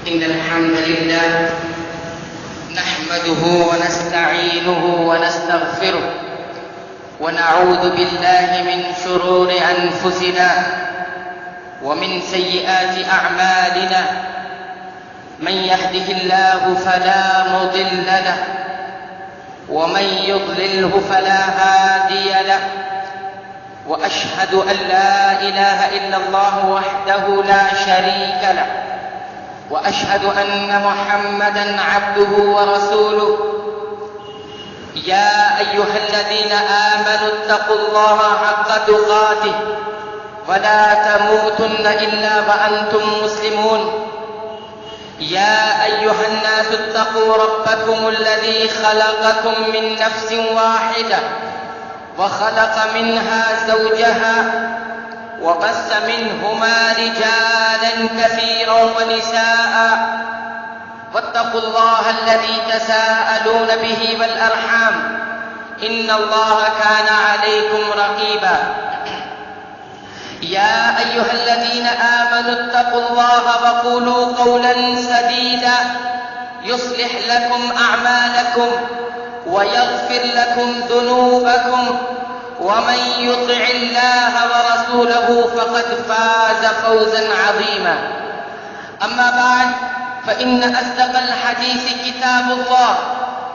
إن الحمد لله نحمده ونستعينه ونستغفره ونعوذ بالله من شرور أنفسنا ومن سيئات أعمالنا. من يهده الله فلا مضل له ومن يضلله فلا هادي له. وأشهد أن لا إله إلا الله وحده لا شريك له وأشهد أن محمدًا عبده ورسوله. يا أيها الذين آمنوا اتقوا الله حق تقاته ولا تموتن إلا وأنتم مسلمون. يا أيها الناس اتقوا ربكم الذي خلقكم من نفس واحدة وخلق منها زوجها وبث منهما رجالا كثيرا ونساء. واتقوا الله الذي تساءلون به والأرحام إن الله كان عليكم رقيبا. يا أيها الذين آمنوا اتقوا الله وقولوا قولا سديدا يصلح لكم أعمالكم ويغفر لكم ذنوبكم ومن يطع الله ورسوله فقد فاز فوزا عظيما. أما بعد فإن أصدق الحديث كتاب الله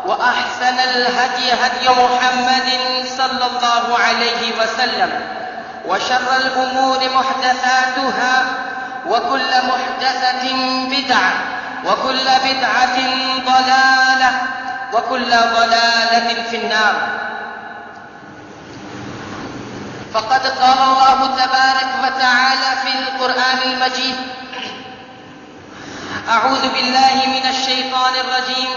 وأحسن الهدي هدي محمد صلى الله عليه وسلم وشر الأمور محدثاتها وكل محدثة بدعة وكل بدعة ضلالة وكل ضلالة في النار. فقد قال الله تبارك وتعالى في القرآن المجيد: أعوذ بالله من الشيطان الرجيم.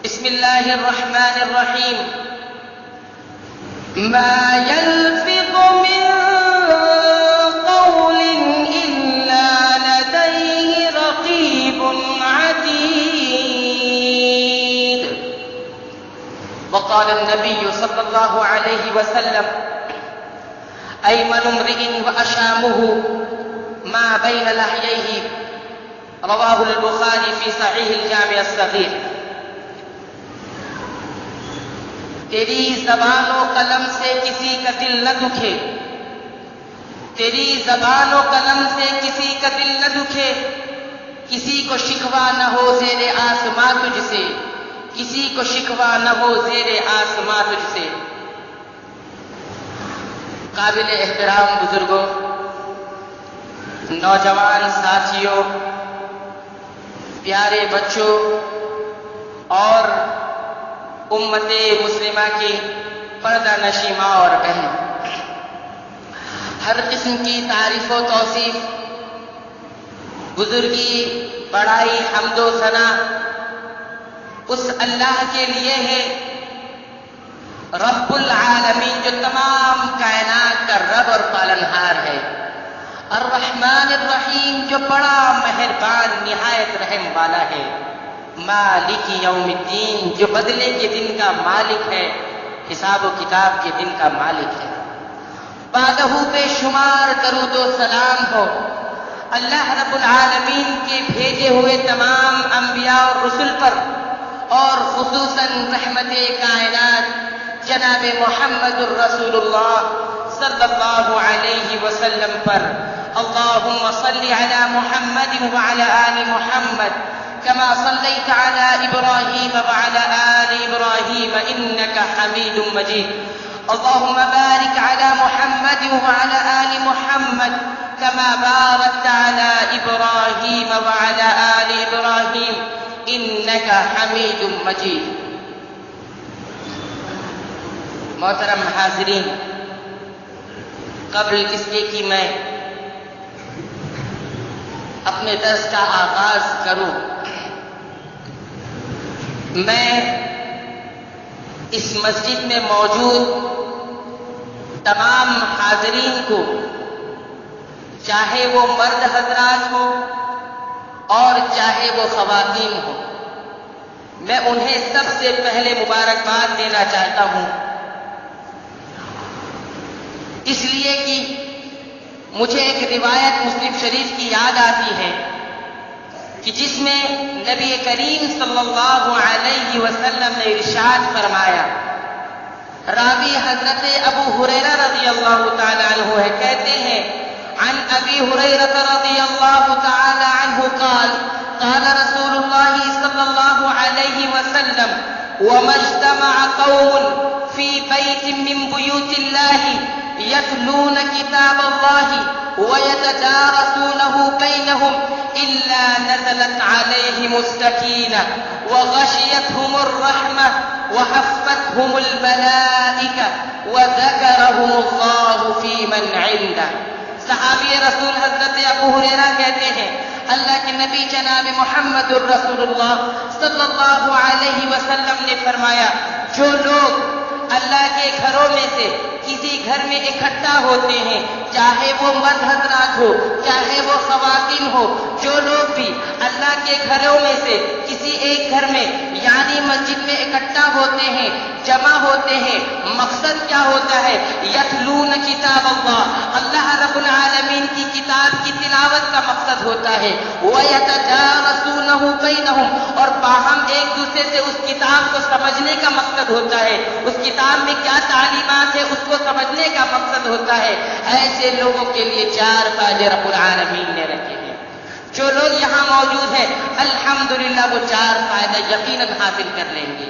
بسم الله الرحمن الرحيم. ما يلفظ من قول إلا لديه رقيب عتيد. وقال النبي صلى الله عليه وسلم: أيمن امرئ وأشامه ما بين لحييه. رواه البخاری فی صحیح الجامع الصغیر. تیری زبان و قلم سے کسی کا دل نہ دکھے، تیری زبان و قلم سے کسی کا دل نہ دکھے، کسی کو شکوہ نہ ہو زیر آسماں تجھ سے، کسی کو شکوہ نہ ہو زیر آسماں تجھ سے. قابل احترام بزرگوں، نوجوان ساتھیوں، پیارے بچوں اور امت مسلمہ کی پردہ نشین ماں اور بہن، ہر قسم کی تعریف و توصیف، بزرگی، بڑائی، حمد و ثنا اس اللہ کے لیے ہے رب العالمین، جو تمام کائنات کا رب اور پالنہار ہے. الرحمن الرحیم، جو بڑا مہربان نہایت رحم والا ہے. مالک یوم الدین، جو بدلے کے دن کا مالک ہے، حساب و کتاب کے دن کا مالک ہے. بعدہ بے شمار درود و سلام ہو اللہ رب العالمین کے بھیجے ہوئے تمام انبیاء اور رسل پر، اور خصوصاً رحمت کائنات جناب محمد الرسول اللہ صلی اللہ علیہ وسلم پر. اللہم صل علی محمد وعلی آل محمد كما صليت على إبراهيم وعلى آل إبراهيم إنك حميد مجيد. اللهم بارك على محمد وعلى آل محمد كما باركت على إبراهيم وعلى آل إبراهيم إنك حميد مجيد. محترم حاضرین، قبل اس کے کہ میں اپنے درس کا آغاز کروں، میں اس مسجد میں موجود تمام حاضرین کو، چاہے وہ مرد حضرات ہوں اور چاہے وہ خواتین ہوں، میں انہیں سب سے پہلے مبارکباد دینا چاہتا ہوں، اس لیے کہ مجھے ایک روایت مسلم شریف کی یاد آتی ہے کہ جس میں نبی کریم صلی اللہ علیہ وسلم نے ارشاد فرمایا، راوی حضرت ابو ہریرہ رضی اللہ تعالی عنہ ہے، کہتے ہیں عن ابی ہریرہ رضی اللہ تعالی عنہ قال قال رسول اللہ صلی اللہ علیہ وسلم وما اجتمع قوم في بيت من بيوت الله يتلون كتاب الله ويتدارسونه بينهم إلا نزلت عليهم السكينة وغشيتهم الرحمة وحفتهم الملائكة وذكرهم الله في من عنده. صحابی رسول حضرت ابو ہریرہ کہتے ہیں اللہ کے نبی جناب محمد الرسول اللہ صلی اللہ علیہ وسلم نے فرمایا، جو لوگ اللہ کے گھروں میں سے کسی گھر میں اکٹھا ہوتے ہیں، چاہے وہ مرد حضرات ہو چاہے وہ خواتین ہو، جو لوگ بھی اللہ کے گھروں میں سے کسی ایک گھر میں یعنی مسجد میں اکٹھا ہوتے ہیں، جمع ہوتے ہیں، مقصد کیا ہوتا ہے؟ یتلون کتاب اللہ، اللہ رب العالمین کی کتاب کی تلاوت کا مقصد ہوتا ہے، وَيَتَدَارَسُونَهُ بَيْنَهُمْ، اور باہم ایک دوسرے سے اس کتاب کو سمجھنے کا مقصد ہوتا ہے، اس کتاب میں کیا تعلیمات ہے اس کو سمجھنے کا مقصد ہوتا ہے۔ ایسے لوگوں کے لیے 4 فائدے رب العالمین نے رکھے ہیں۔ جو لوگ یہاں موجود ہیں الحمدللہ وہ 4 فائدے یقیناً حاصل کر لیں گے۔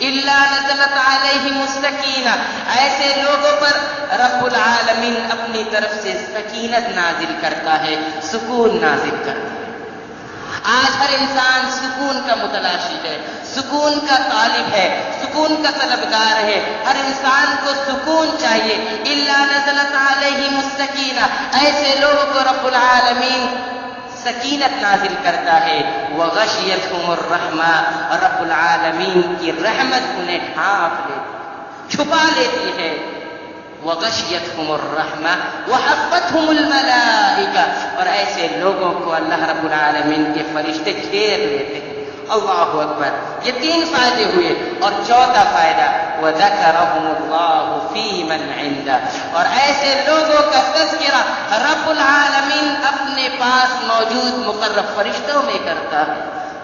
الا نزلت علیہم السکینہ، ایسے لوگوں پر رب العالمین اپنی طرف سے سکینت نازل کرتا ہے، سکون نازل کرتا ہے۔ آج ہر انسان سکون کا متلاشی ہے، سکون کا طالب ہے، سکون کا طلبگار ہے، ہر انسان کو سکون چاہیے۔ الا نزلت علیہم السکینہ، ایسے لوگوں کو رب العالمین سکینت نازل کرتا ہے۔ وغشیتہم الرحمہ، اور رب العالمین کی رحمت انہیں ڈھانپ لیتی، چھپا لیتی ہے۔ وغشیتہم الرحمہ وحفتہم الملائکہ، اور ایسے لوگوں کو اللہ رب العالمین کے فرشتے گھیر لیتے ہیں۔ اللہ اکبر، یہ 3 فائدے ہوئے، اور 4تھا فائدہ وذکرہم اللہ فی من عنده، اور ایسے لوگوں کا تذکرہ رب العالمین اپنے پاس موجود مقرب فرشتوں میں کرتا ہے۔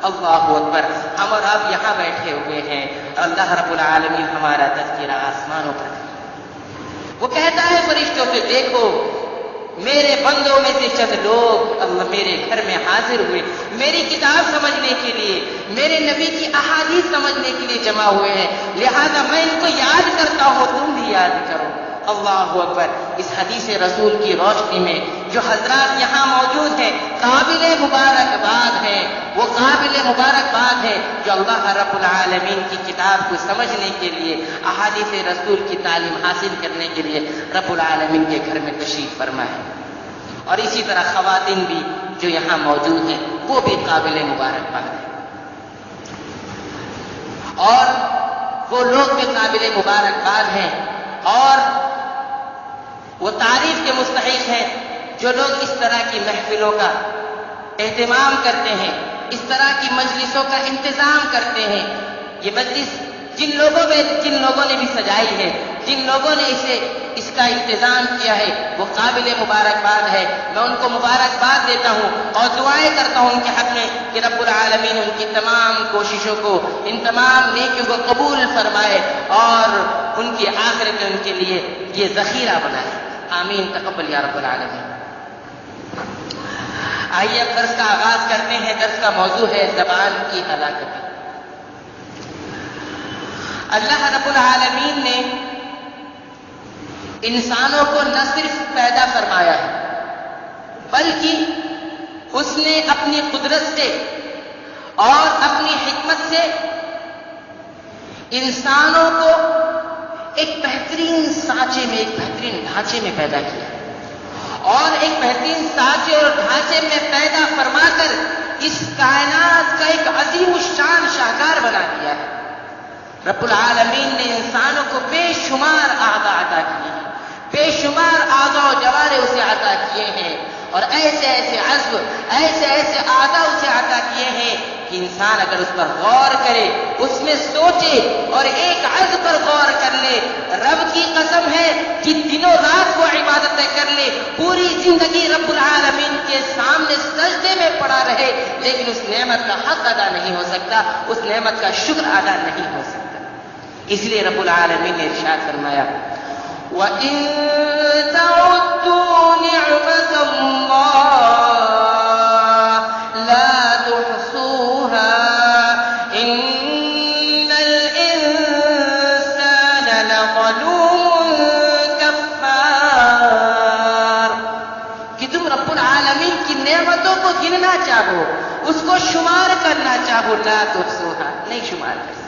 اللہ اکبر، ہم اور آپ یہاں بیٹھے ہوئے ہیں، اللہ رب العالمین ہمارا تذکرہ آسمانوں پر ہے۔ وہ کہتا ہے فرشتوں سے، دیکھو میرے بندوں میں سے چند لوگ اللہ میرے گھر میں حاضر ہوئے، میری کتاب سمجھنے کے لیے، میرے نبی کی احادیث سمجھنے کے لیے جمع ہوئے ہیں، لہذا میں ان کو یاد کرتا ہوں، تم بھی یاد کرو۔ اللہ اکبر، اس حدیث رسول کی روشنی میں جو حضرات یہاں موجود ہیں قابل مبارکباد ہیں، وہ قابل مبارکباد ہیں جو اللہ رب العالمین کی کتاب کو سمجھنے کے لیے، احادیث رسول کی تعلیم حاصل کرنے کے لیے رب العالمین کے گھر میں تشریف فرما ہے۔ اور اسی طرح خواتین بھی جو یہاں موجود ہیں وہ بھی قابل مبارکباد ہیں، اور وہ لوگ بھی قابل مبارکباد ہیں، اور وہ تعریف کے مستحق ہیں جو لوگ اس طرح کی محفلوں کا اہتمام کرتے ہیں، اس طرح کی مجلسوں کا انتظام کرتے ہیں۔ یہ مجلس جن لوگوں نے بھی سجائی ہے، جن لوگوں نے اس کا انتظام کیا ہے، وہ قابل مبارکباد ہے۔ میں ان کو مبارکباد دیتا ہوں اور دعائیں کرتا ہوں ان کے حق میں کہ رب العالمین ان کی تمام کوششوں کو، ان تمام نیکیوں کو قبول فرمائے اور ان کی آخرت میں ان کے لیے یہ ذخیرہ بنائے۔ آمین، تقبل یا رب العالمین۔ آئیے اب درس کا آغاز کرتے ہیں۔ درس کا موضوع ہے زبان کی ہلاکت۔ اللہ رب العالمین نے انسانوں کو نہ صرف پیدا فرمایا ہے بلکہ اس نے اپنی قدرت سے اور اپنی حکمت سے انسانوں کو ایک بہترین سانچے میں، ایک بہترین ڈھانچے میں پیدا کیا، اور ایک بہترین سانچے اور ڈھانچے میں پیدا فرما کر اس کائنات کا ایک عظیم الشان شاہکار بنا دیا ہے۔ رب العالمین نے انسانوں کو بے شمار اعضاء عطا کیے ہیں، بے شمار اعضاء و جوارح اسے عطا کیے ہیں، اور ایسے ایسے عزم، ایسے ایسے اعضاء اسے عطا کیے ہیں کہ انسان اگر اس پر غور کرے، اس میں سوچے اور ایک عز پر غور کر لے، رب کی قسم ہے کہ دنوں رات وہ عبادتیں کر لے، پوری زندگی رب العالمین کے سامنے سجدے میں پڑا رہے، لیکن اس نعمت کا حق ادا نہیں ہو سکتا، اس نعمت کا شکر ادا نہیں ہو سکتا۔ اس لیے رب العالمین نے ارشاد فرمایا وَإِن تَعُدُّوا نِعْمَةَ اللَّهِ لَا تُحْصُوهَا إِنَّ الْإِنسَانَ لَظَلُومٌ كَفَّارٌ۔ کہ تم رب العالمین کی نعمتوں کو گننا چاہو، اس کو شمار کرنا چاہو، لا تحصوها، نہیں شمار کر سکتے،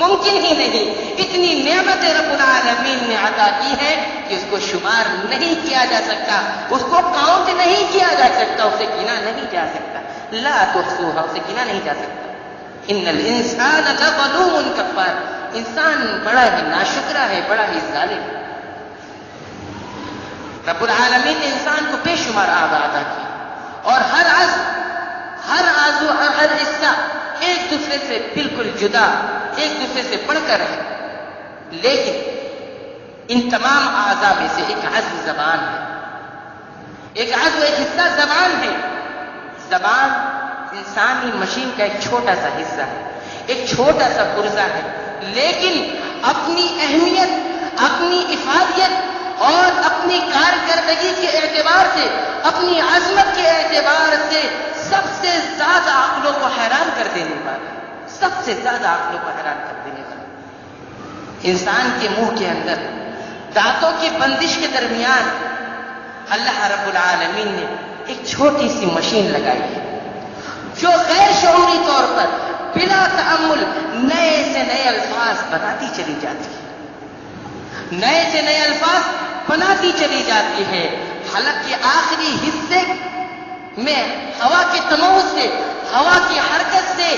ممکن ہی نہیں۔ اتنی نعمتیں رب العالمین نے عطا کی ہے کہ اس کو شمار نہیں کیا جا سکتا، اس کو کاؤنٹ نہیں کیا جا سکتا، اسے گنا نہیں جا سکتا، لا تحصوها، اسے گنا نہیں جا سکتا۔ ان الانسان لظلوم کفار، انسان بڑا ہی ناشکرا ہے، بڑا ہی ظالم ہے۔ رب العالمین نے انسان کو بے شمار اعضاء عطا کی اور ہر عضو اور ہر حصہ ایک دوسرے سے بالکل جدا، ایک دوسرے سے بڑھ کر ہے، لیکن ان تمام اعضاء میں سے ایک عضو زبان ہے، ایک عضو، ایک حصہ زبان ہے۔ زبان انسانی مشین کا ایک چھوٹا سا حصہ ہے، ایک چھوٹا سا پرزہ ہے، لیکن اپنی اہمیت، اپنی افادیت اور اپنی کارکردگی کے اعتبار سے، اپنی عظمت کے اعتبار سے سب سے زیادہ عقلوں کو حیران کر دینے والا، سب سے زیادہ عقلوں کو حیران کر دینے والا۔ انسان کے منہ کے اندر دانتوں کی بندش کے درمیان اللہ رب العالمین نے ایک چھوٹی سی مشین لگائی ہے جو غیر شعوری طور پر بلا تأمل نئے سے نئے الفاظ بناتی چلی جاتی ہے، نئے سے نئے الفاظ بناتی چلی جاتی ہے۔ حلق کے آخری حصے میں ہوا کے تموز سے، ہوا کی حرکت سے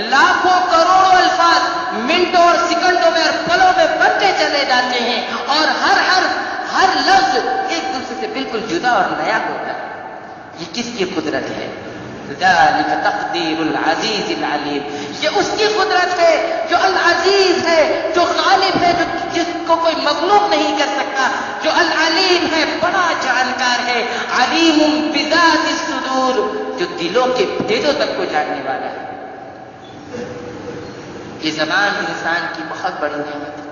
لاکھوں کروڑوں الفاظ منٹوں اور سیکنڈوں میں اور پلوں میں بنتے چلے جاتے ہیں، اور ہر لفظ ایک دوسرے سے بالکل جدا اور نیا ہوتا ہے۔ یہ کس کی قدرت ہے؟ ذالک تقدیر العزیز العلیم، یہ اس کی قدرت ہے جو العزیز ہے، جو غالب ہے، جو جس کو کوئی مغلوب نہیں کر سکتا، جو العلیم ہے، بڑا جانکار ہے، علیم بذات الصدور، جو دلوں کے بھیدوں تک کو جاننے والا ہے۔ یہ زبان انسان کی بہت بڑی نعمت ہے،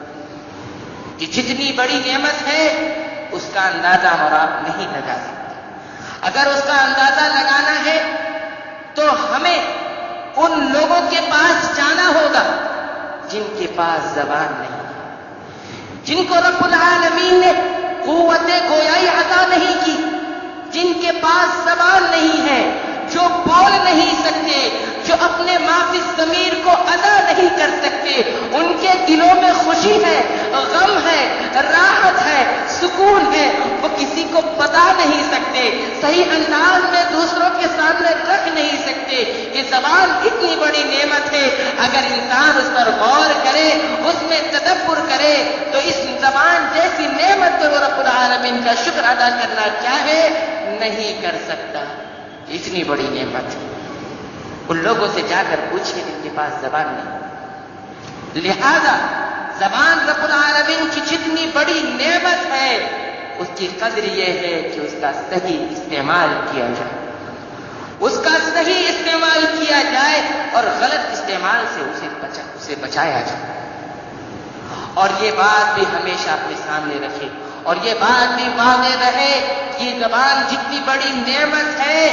یہ جتنی بڑی نعمت ہے اس کا اندازہ ہم آپ نہیں لگا سکتے۔ اگر اس کا اندازہ لگانا ہے تو ہمیں ان لوگوں کے پاس جانا ہوگا جن کے پاس زبان نہیں ہے، جن کو رب العالمین نے قوت گویائی عطا نہیں کی، جن کے پاس زبان نہیں ہے، جو بول نہیں سکتے، جو اپنے معافی ضمیر کو ادا نہیں کر سکتے، ان کے دلوں میں خوشی ہے، غم ہے، راحت ہے، سکون ہے، وہ کسی کو بتا نہیں سکتے، صحیح انداز میں دوسروں کے سامنے رکھ نہیں سکتے۔ یہ زبان اتنی بڑی نعمت ہے، اگر انسان اس پر غور کرے، اس میں تدبر کرے، تو اس زبان جیسی نعمت پر وہ رب العالمین کا شکر ادا کرنا چاہے نہیں کر سکتا۔ اتنی بڑی نعمت ہے، ان لوگوں سے جا کر پوچھے جن کے پاس زبان نہیں۔ لہذا زبان رب العالمین کی جتنی بڑی نعمت ہے، اس کی قدر یہ ہے کہ اس کا صحیح استعمال کیا جائے، اس کا صحیح استعمال کیا جائے اور غلط استعمال سے اسے بچایا جائے۔ اور یہ بات بھی ہمیشہ اپنے سامنے رکھے، اور یہ بات بھی واضح رہے کہ یہ زبان جتنی بڑی نعمت ہے،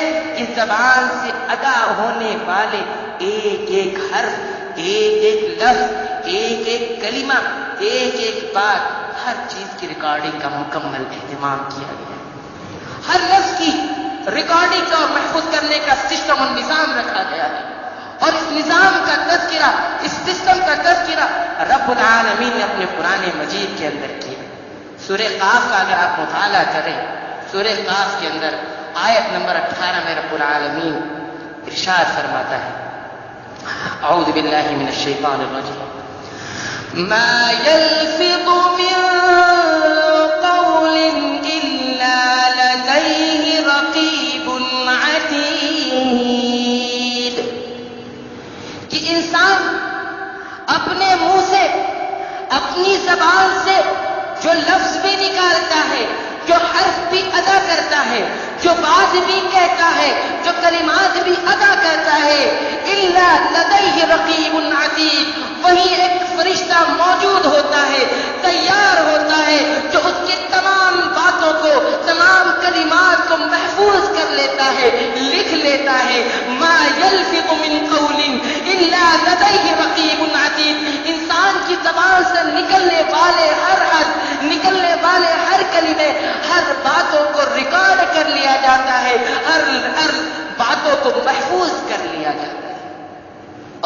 اس زبان سے ادا ہونے والے ایک ایک حرف، ایک ایک لفظ، ایک ایک کلمہ، ایک ایک بات، ہر چیز کی ریکارڈنگ کا مکمل اہتمام کیا گیا ہے۔ ہر لفظ کی ریکارڈنگ کا اور محفوظ کرنے کا سسٹم اور نظام رکھا گیا ہے، اور اس نظام کا تذکرہ، اس سسٹم کا تذکرہ رب العالمین نے اپنے قرآن مجید کے اندر کیا۔ سورہ قاف کا اگر آپ مطالعہ کریں، سورہ قاف کے اندر آیت نمبر 18 میں رب العالمین ارشاد فرماتا ہے، اعوذ باللہ من الشیطان الرجیم، ما یلفظ من قول الا لدیہ رقیب عتید۔ اپنی زبان سے جو لفظ بھی نکالتا ہے، جو حرف بھی ادا کرتا ہے، جو بات بھی کہتا ہے، جو کلمات بھی ادا کرتا ہے، الا لدیہ رقیب عتید، وہی ایک فرشتہ موجود ہوتا ہے، تیار ہوتا ہے، جو اس کی تمام باتوں کو، تمام کلمات کو محفوظ کر لیتا ہے، لکھ لیتا ہے۔ ما یلفظ من قول الا لدیہ رقیب عتید، انسان کی زبان سے نکلنے والے ہر حرف، نکلنے والے ہر کلمے، ہر باتوں کو ریکارڈ کر لیا جاتا ہے، ہر باتوں کو محفوظ کر لیا جاتا ہے۔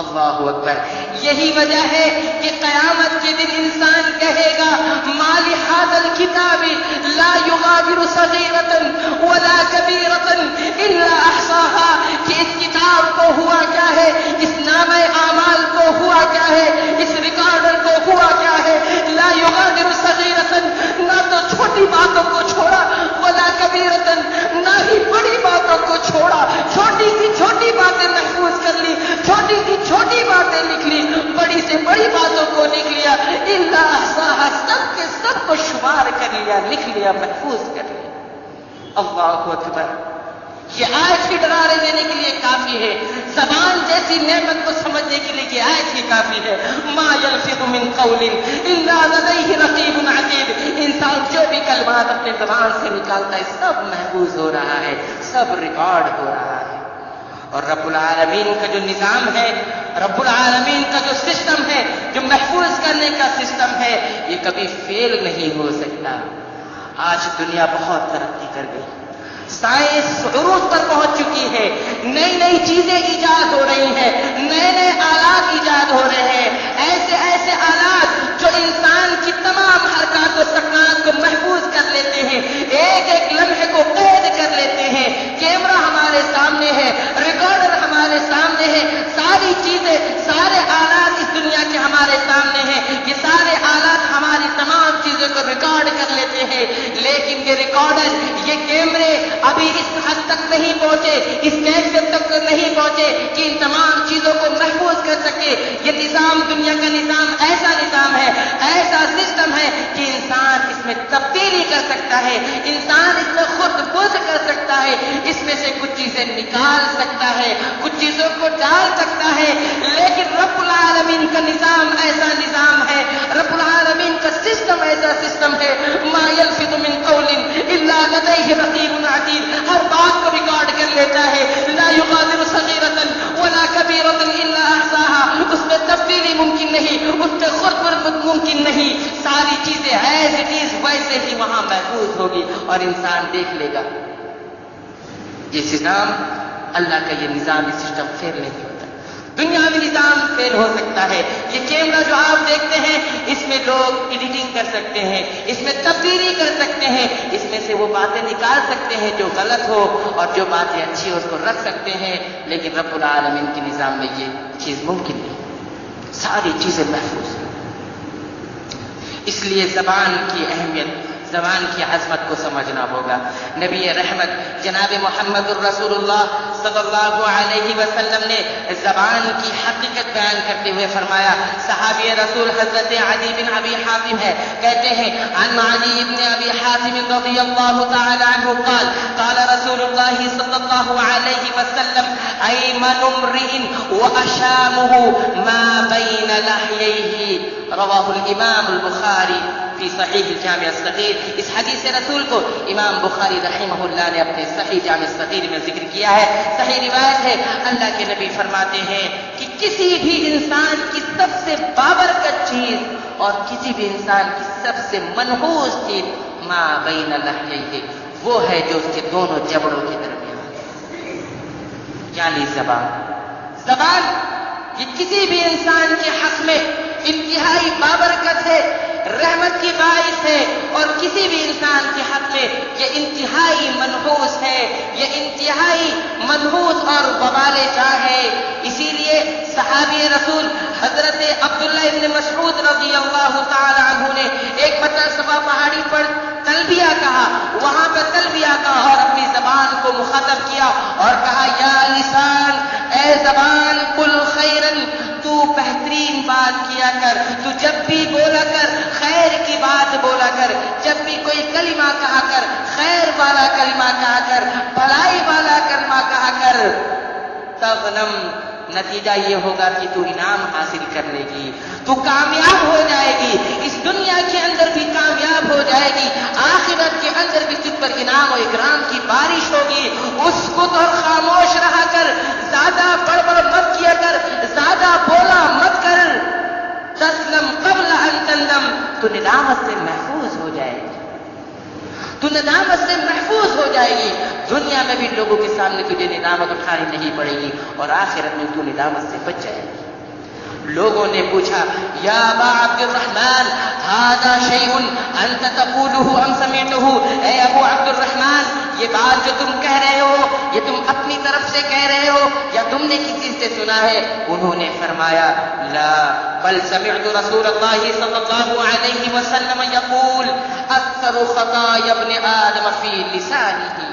اللہ اکبر۔ یہی وجہ ہے کہ قیامت کے دن انسان کہے گا ما لہذا الکتاب لا یغادر صغیرۃ ولا کبیرۃ الا احصاها، کہ اس کتاب کو ہوا کیا ہے، اس نامہ اعمال کو ہوا کیا ہے، اس ریکارڈر کو ہوا کیا ہے، لا یغادر صغیرۃ، نہ تو چھوٹی باتوں کو چھوڑا، ولا کبیرۃ، نہ ہی بڑی باتوں کو چھوڑا، چھوٹی کی چھوٹی باتیں محفوظ کر لی، چھوٹی کی چھوٹی باتیں لکھ لی، بڑی سے بڑی باتوں کو لکھ لیا، الا احصاها، سب کے سب کو شمار کر لیا، لکھ لیا، محفوظ کر لیا۔ اللہ اکبر۔ یہ آیت ہی ڈرانے دینے کے لیے کافی ہے، زبان جیسی نعمت کو سمجھنے کے لیے یہ آیت ہی کافی ہے۔ ما یلفظ من قول الا لدیہ رقیب عتید، انسان جو بھی کلمات اپنے زبان سے نکالتا ہے سب محفوظ ہو رہا ہے، سب ریکارڈ ہو رہا ہے۔ اور رب العالمین کا جو نظام ہے، رب العالمین کا جو سسٹم ہے، جو محفوظ کرنے کا سسٹم ہے، یہ کبھی فیل نہیں ہو سکتا۔ آج دنیا بہت ترقی کر گئی، سائنس عروج پر پہنچ چکی ہے، نئی نئی چیزیں ایجاد ہو رہی ہیں، نئے نئے آلات ایجاد ہو رہے ہیں، ایسے ایسے آلات جو انسان کی تمام حرکات و سکنات کو محفوظ کر لیتے ہیں، ایک ایک لمحے کو قید کر لیتے ہیں۔ کیمرہ ہمارے سامنے ہے، ریکارڈر ہمارے سامنے ہے، ساری چیزیں، سارے آلات اس دنیا کے ہمارے سامنے ہیں، یہ سارے آلات ہماری تمام چیزوں کو ریکارڈ کر لیتے ہیں، لیکن یہ ریکارڈر، یہ کیمرے ابھی اس حد تک نہیں پہنچے، اس کیفیت تک نہیں پہنچے کہ ان تمام چیزوں کو محفوظ کر سکے۔ یہ نظام، دنیا کا نظام ایسا نظام ہے، ایسا سسٹم ہے کہ انسان اس میں تبدیلی کر سکتا ہے، انسان اس میں خود بوجھ کر سکتا ہے، اس میں سے کچھ چیزیں نکال سکتا ہے، کچھ چیزوں کو ڈال سکتا ہے، لیکن رب العالمین کا نظام ایسا نظام ہے، رب العالمین کا سسٹم ایسا سسٹم ہے، ما یلفظ من قول الا لدیہ رقیب عتید، ہر بات کو ریکارڈ کر لیتا ہے، لا یغادر صغیرۃ ولا کبیرۃ الا احصاها، اس میں تبدیلی ممکن نہیں، اس میں خود ممکن نہیں، ساری چیزیں ایز اٹ از ویسے ہی وہاں محفوظ ہوگی اور انسان دیکھ لے گا۔ یہ نظام، اللہ کا یہ نظام، یہ سسٹم فیل نہیں ہوتا۔ دنیاوی نظام فیل ہو سکتا ہے، یہ کیمرہ جو آپ دیکھتے ہیں اس میں لوگ ایڈیٹنگ کر سکتے ہیں، اس میں تبدیلی کر سکتے ہیں، اس میں سے وہ باتیں نکال سکتے ہیں جو غلط ہو اور جو باتیں اچھی ہو اس کو رکھ سکتے ہیں، لیکن رب العالمین کے نظام میں یہ چیز ممکن نہیں، ساری چیزیں محفوظ ہیں۔ اس لیے زبان کی اہمیت، زبان کی عظمت کو سمجھنا ہوگا۔ نبی رحمت جناب محمد الرسول اللہ صلی اللہ علیہ وسلم نے زبان کی حقیقت بیان کرتے ہوئے فرمایا، صحابی رسول حضرت عدی بن ابی حاتم ہے، کہتے ہیں عن عدی بن ابی حاتم رضی اللہ تعالی عنہ قال قال رسول اللہ صلی اللہ علیہ وسلم ایمن امرئ واشامہ ما بین لحییہ، رواہ الامام البخاری فی صحیح الجامع الصغیر۔ اس حدیث رسول کو امام بخاری رحمہ اللہ نے اپنے صحیح جامع الصغیر میں ذکر کیا ہے۔ صحیح روایت ہے، اللہ کے نبی فرماتے ہیں کہ کسی بھی انسان کی سب سے بابرکت چیز اور کسی بھی انسان کی سب سے منحوس چیز ما بین لحییہ، وہ ہے جو اس کے دونوں جبڑوں کے درمیان، یعنی زبان۔ زبان یہ کسی بھی انسان کے حق میں انتہائی بابرکت ہے، رحمت کی باعث ہے، اور کسی بھی انسان کے حق میں یہ انتہائی منحوس ہے، یہ انتہائی منحوس اور وبال جاں ہے۔ اسی لیے صحابی رسول حضرت عبداللہ ابن مسعود رضی اللہ تعالی عنہ نے ایک مرتبہ پہاڑی پر تلبیہ کہا، وہاں پر تلبیہ کہا اور اپنی زبان کو مخاطب کیا اور کہا یا لسان، اے زبان، قل خیرن، تو بہترین بات کیا کر، تو جب بھی بولا کر بات بولا کر، جب بھی کوئی کلمہ کہا کر، خیر والا کلمہ کہا کر، بھلائی والا کلمہ کہا کر، تغنم، نتیجہ یہ ہوگا کہ تو انعام حاصل کر لے گی، تو کامیاب ہو جائے گی، اس دنیا کے اندر بھی کامیاب ہو جائے گی، آخرت کے اندر بھی تجھ پر انعام و اکرام کی بارش ہوگی۔ اسکت اور خاموش رہا کر، زیادہ بڑبڑ مت کیا کر، زیادہ بولا مت کر، تسلم قبل ان تندم، تو ندامت سے محفوظ ہو جائے گی، تو ندامت سے محفوظ ہو جائے گی، دنیا میں بھی لوگوں کے سامنے تجھے ندامت اٹھانی نہیں پڑے گی، اور آخرت میں تو ندامت سے بچ جائے گی۔ لوگوں نے پوچھا یا ابا عبد الرحمن هذا شيء انت تقوله ام سمعته، اے ابو عبد الرحمن یہ بات جو تم کہہ رہے ہو یہ تم اپنی طرف سے کہہ رہے ہو یا تم نے کسی سے سنا ہے؟ انہوں نے فرمایا لا بل سمعت رسول اللہ صلی اللہ علیہ وسلم یقول اکثر خطایا ابن آدم فی لسانہ۔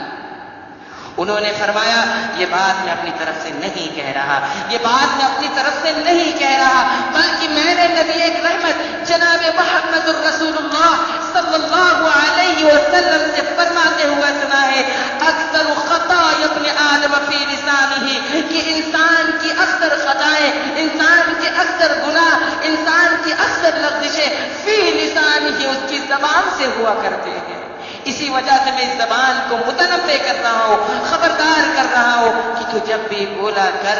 انہوں نے فرمایا یہ بات میں اپنی طرف سے نہیں کہہ رہا، یہ بات میں اپنی طرف سے نہیں کہہ رہا، بلکہ میں نے نبی ایک رحمت جناب محمد الرسول اللہ صلی اللہ علیہ وسلم سے فرماتے ہوئے سنا ہے اکثر خطایا ابن آدم فی لسانہ، کہ انسان کی اکثر خطائیں، انسان کے اکثر گناہ، انسان کی اکثر لغزشیں فی لسانہ، اس کی زبان سے ہوا کرتے ہیں۔ اسی وجہ سے میں اس زبان کو متنبع کر رہا ہوں، خبردار کر رہا ہوں کہ تو جب بھی بولا کر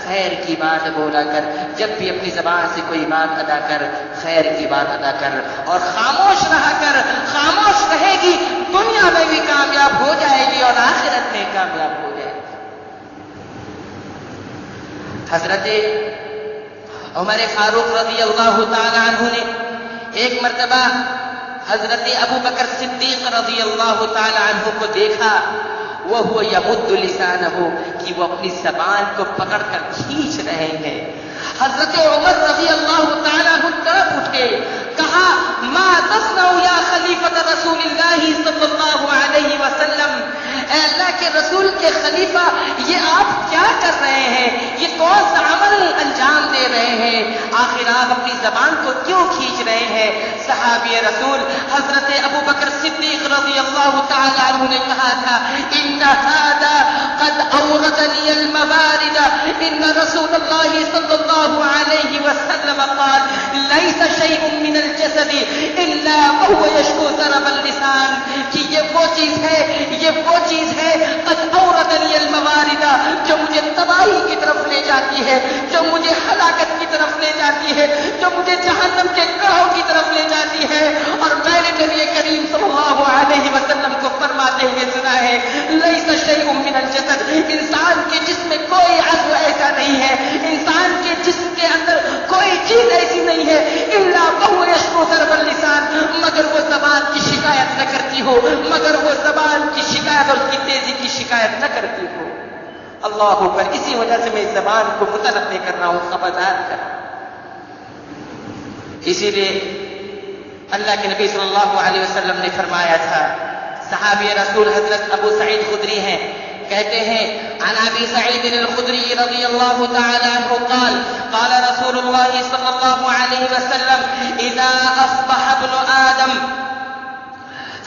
خیر کی بات بولا کر، جب بھی اپنی زبان سے کوئی بات ادا کر خیر کی بات ادا کر، اور خاموش رہا کر، خاموش رہے گی دنیا میں بھی کامیاب ہو جائے گی اور آخرت میں کامیاب ہو جائے گی۔ حضرت عمر فاروق رضی اللہ تعالی عنہ نے ایک مرتبہ حضرت ابو بکر صدیق رضی اللہ تعالی عنہ کو دیکھا وہ یمد لسانہ، کہ وہ اپنی زبان کو پکڑ کر کھینچ رہے ہیں۔ حضرت عمر رضی اللہ تعالی عنہ طرف اٹھے، کہا ما تصنع یا خلیفۃ رسول اللہ صلی اللہ علیہ وسلم، اے اللہ کے رسول کے خلیفہ یہ آپ کیا کر رہے ہیں، یہ کون سا عمل انجام دے رہے ہیں، آخر آپ اپنی زبان کو کیوں کھینچ رہے ہیں؟ صحابی رسول حضرت ابو بکر صدیق رضی اللہ تعالی عنہ نے کہا تھا ان هذا قد اوردنی الموارد، ان رسول اللہ صلی اللہ علیہ وسلم قال لیس شیء من الجسد الا وهو یشکو ضرب اللسان، کہ یہ وہ چیز ہے قد اوردنی الموارد، جو مجھے تباہی کی طرف لے جاتی ہے، جو مجھے ہلاکت کی طرف لے جاتی ہے، جو مجھے جہنم کے گڑھوں کی طرف لے جاتی ہے، اور میں نے نبی کریم صلی اللہ علیہ وسلم کو فرماتے ہوئے سنا ہے لیس شیء من الجسد، انسان کے جسم میں کوئی عضو ایسا نہیں ہے، انسان کے جسم کے اندر کوئی چیز ایسی نہیں ہے الا وهو یشکو ضرب اللسان، مگر وہ زبان کی شکایت نہ کرتی ہو، مگر وہ زبان کی شکایت اور اس کی تیزی کی شکایت نہ کرتی ہو۔ اللہ اکبر، اسی وجہ سے میں اس زبان کو متنبع کر رہا ہوں، خبردار کر رہا ہوں۔ اسی لیے اللہ کے نبی صلی اللہ علیہ وسلم نے فرمایا تھا، صحابی رسول حضرت ابو سعید خدری ہیں، کہتے ہیں عن ابی سعید الخدری رضی اللہ تعالی عنہ قال قال رسول اللہ صلی اللہ علیہ وسلم اذا اصبح ابن آدم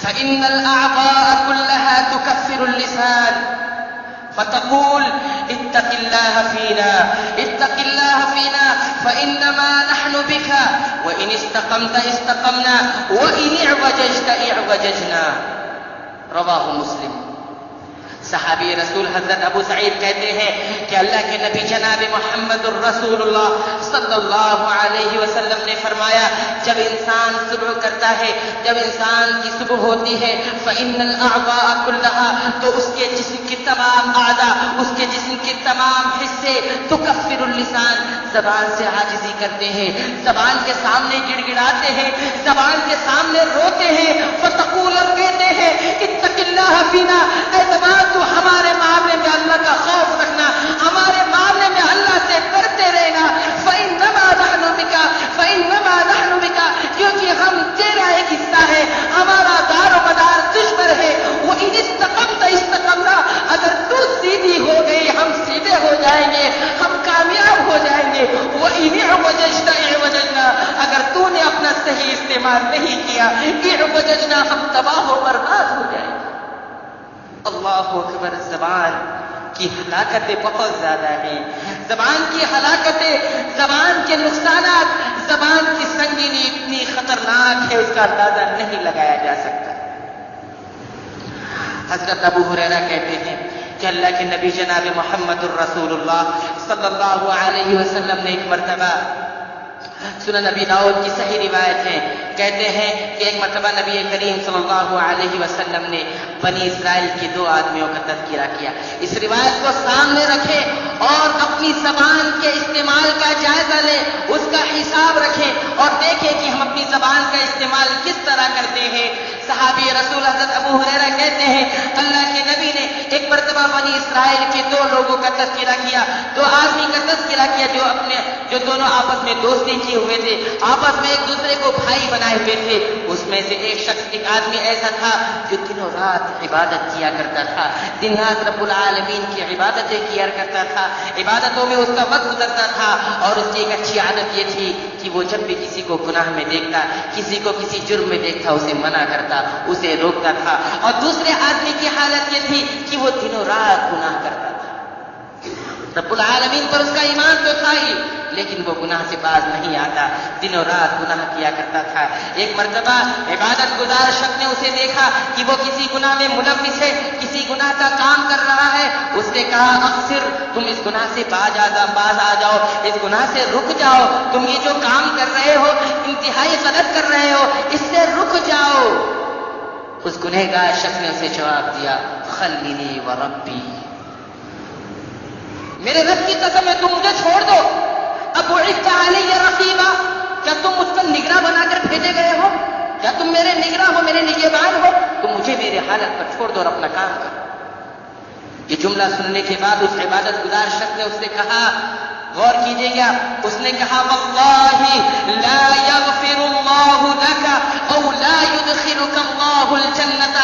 فإن الأعضاء كلها تكفر اللسان فتقول اتق الله فينا فإنما نحن بك وإن استقمت استقمنا وإن اعوججت اعوججنا، رواہ مسلم۔ صحابی رسول حضرت ابو سعید کہتے ہیں کہ اللہ کے نبی جناب محمد الرسول اللہ صلی اللہ علیہ وسلم نے فرمایا جب انسان صبح کرتا ہے، جب انسان کی صبح ہوتی ہے فإن الأعضاء كلها، تو اس کے جسم کی تمام اعضاء، اس کے جسم کے تمام حصے تکفر اللسان، زبان سے عاجزی کرتے ہیں، زبان کے سامنے گڑ گڑاتے ہیں، زبان کے سامنے روتے ہیں، فتقول، اور کہتے ہیں اتق اللہ فینا، اے زبان تو ہمارے معاملے میں اللہ کا خوف رکھنا، ہمارے معاملے میں اللہ سے ڈرتے رہنا، فإنما نحن بک، کیونکہ ہم تیرا ایک حصہ ہے، ہمارا دار و مدار تجھ پر ہے، وإن استقمت استقمنا، اگر تو سیدھی ہو گئی ہم سیدھے ہو جائیں گے، ہم کامیاب ہو جائیں گے، وإن اعوججت اعوججنا، اگر تو نے اپنا صحیح استعمال ایمان نہیں کیا اعوججنا، ہم تباہ و برباد ہو جائیں گے۔ اللہ اکبر، زبان کی ہلاکتیں بہت زیادہ ہیں، زبان کی ہلاکتیں، زبان کے نقصانات، زبان کی سنگینی اتنی خطرناک ہے اس کا اندازہ نہیں لگایا جا سکتا۔ حضرت ابو ہریرہ کہتے ہیں کہ اللہ کے نبی جناب محمد الرسول اللہ صلی اللہ علیہ وسلم نے ایک مرتبہ، سنن نبی داؤد کی صحیح روایت ہے، کہتے ہیں کہ ایک مرتبہ نبی کریم صلی اللہ علیہ وسلم نے بنی اسرائیل کے 2 آدمیوں کا تذکرہ کیا۔ اس روایت کو سامنے رکھے اور اپنی زبان کے استعمال کا جائزہ لیں، اس کا حساب رکھیں اور دیکھیں کہ ہم اپنی زبان کا استعمال کس طرح کرتے ہیں۔ صحابی رسول حضرت ابو ہریرہ کہتے ہیں اللہ کے نبی نے ایک مرتبہ بنی اسرائیل کے 2 لوگوں کا تذکرہ کیا، 2 آدمی کا تذکرہ کیا جو دونوں آپس میں دوستی کیے ہوئے تھے، آپس میں ایک دوسرے کو بھائی بنائے ہوئے تھے۔ اس میں سے ایک آدمی ایسا تھا جو دنوں رات عبادت کیا کرتا تھا، دن رات رب العالمین کی عبادتیں کیا کرتا تھا، عبادتوں میں اس کا وقت گزرتا تھا، اور اس کی ایک اچھی عادت یہ تھی کہ وہ جب بھی کسی کو گناہ میں دیکھتا، کسی کو کسی جرم میں دیکھتا، اسے منع کرتا، اسے روکتا تھا۔ اور دوسرے آدمی کی حالت یہ تھی کہ وہ دنوں رات گناہ کرتا تھا، رب العالمین پر اس کا ایمان تو تھا ہی لیکن وہ گناہ سے باز نہیں آتا، دنوں رات گناہ کیا کرتا تھا۔ ایک مرتبہ عبادت گزار شخص نے اسے دیکھا کہ وہ کسی گناہ میں ملوث ہے، کسی گناہ کا کام کر رہا ہے، اس نے کہا اقصر، تم اس گناہ سے باز آ جاؤ، اس گناہ سے رک جاؤ، تم یہ جو کام کر رہے ہو انتہائی غلط کر رہے ہو، اس سے رک جاؤ۔ اس گنہگار شخص نے اسے جواب دیا خلنی و ربی، میرے رب کی قسم ہے تم مجھے چھوڑ دو، اب بعثت علی رقیبا، کیا تم مجھ پر نگراں بنا کر بھیجے گئے ہو؟ کیا تم میرے نگراں ہو، میرے نگہبان ہو؟ تم مجھے میرے حالت پر چھوڑ دو اور اپنا کام کرو۔ یہ جملہ سننے کے بعد اس عبادت گزار شخص نے اس سے کہا، غور کیجیے گا، اس نے کہا واللہ لا یغفر اللہ لک او لا یدخلک اللہ الجنۃ،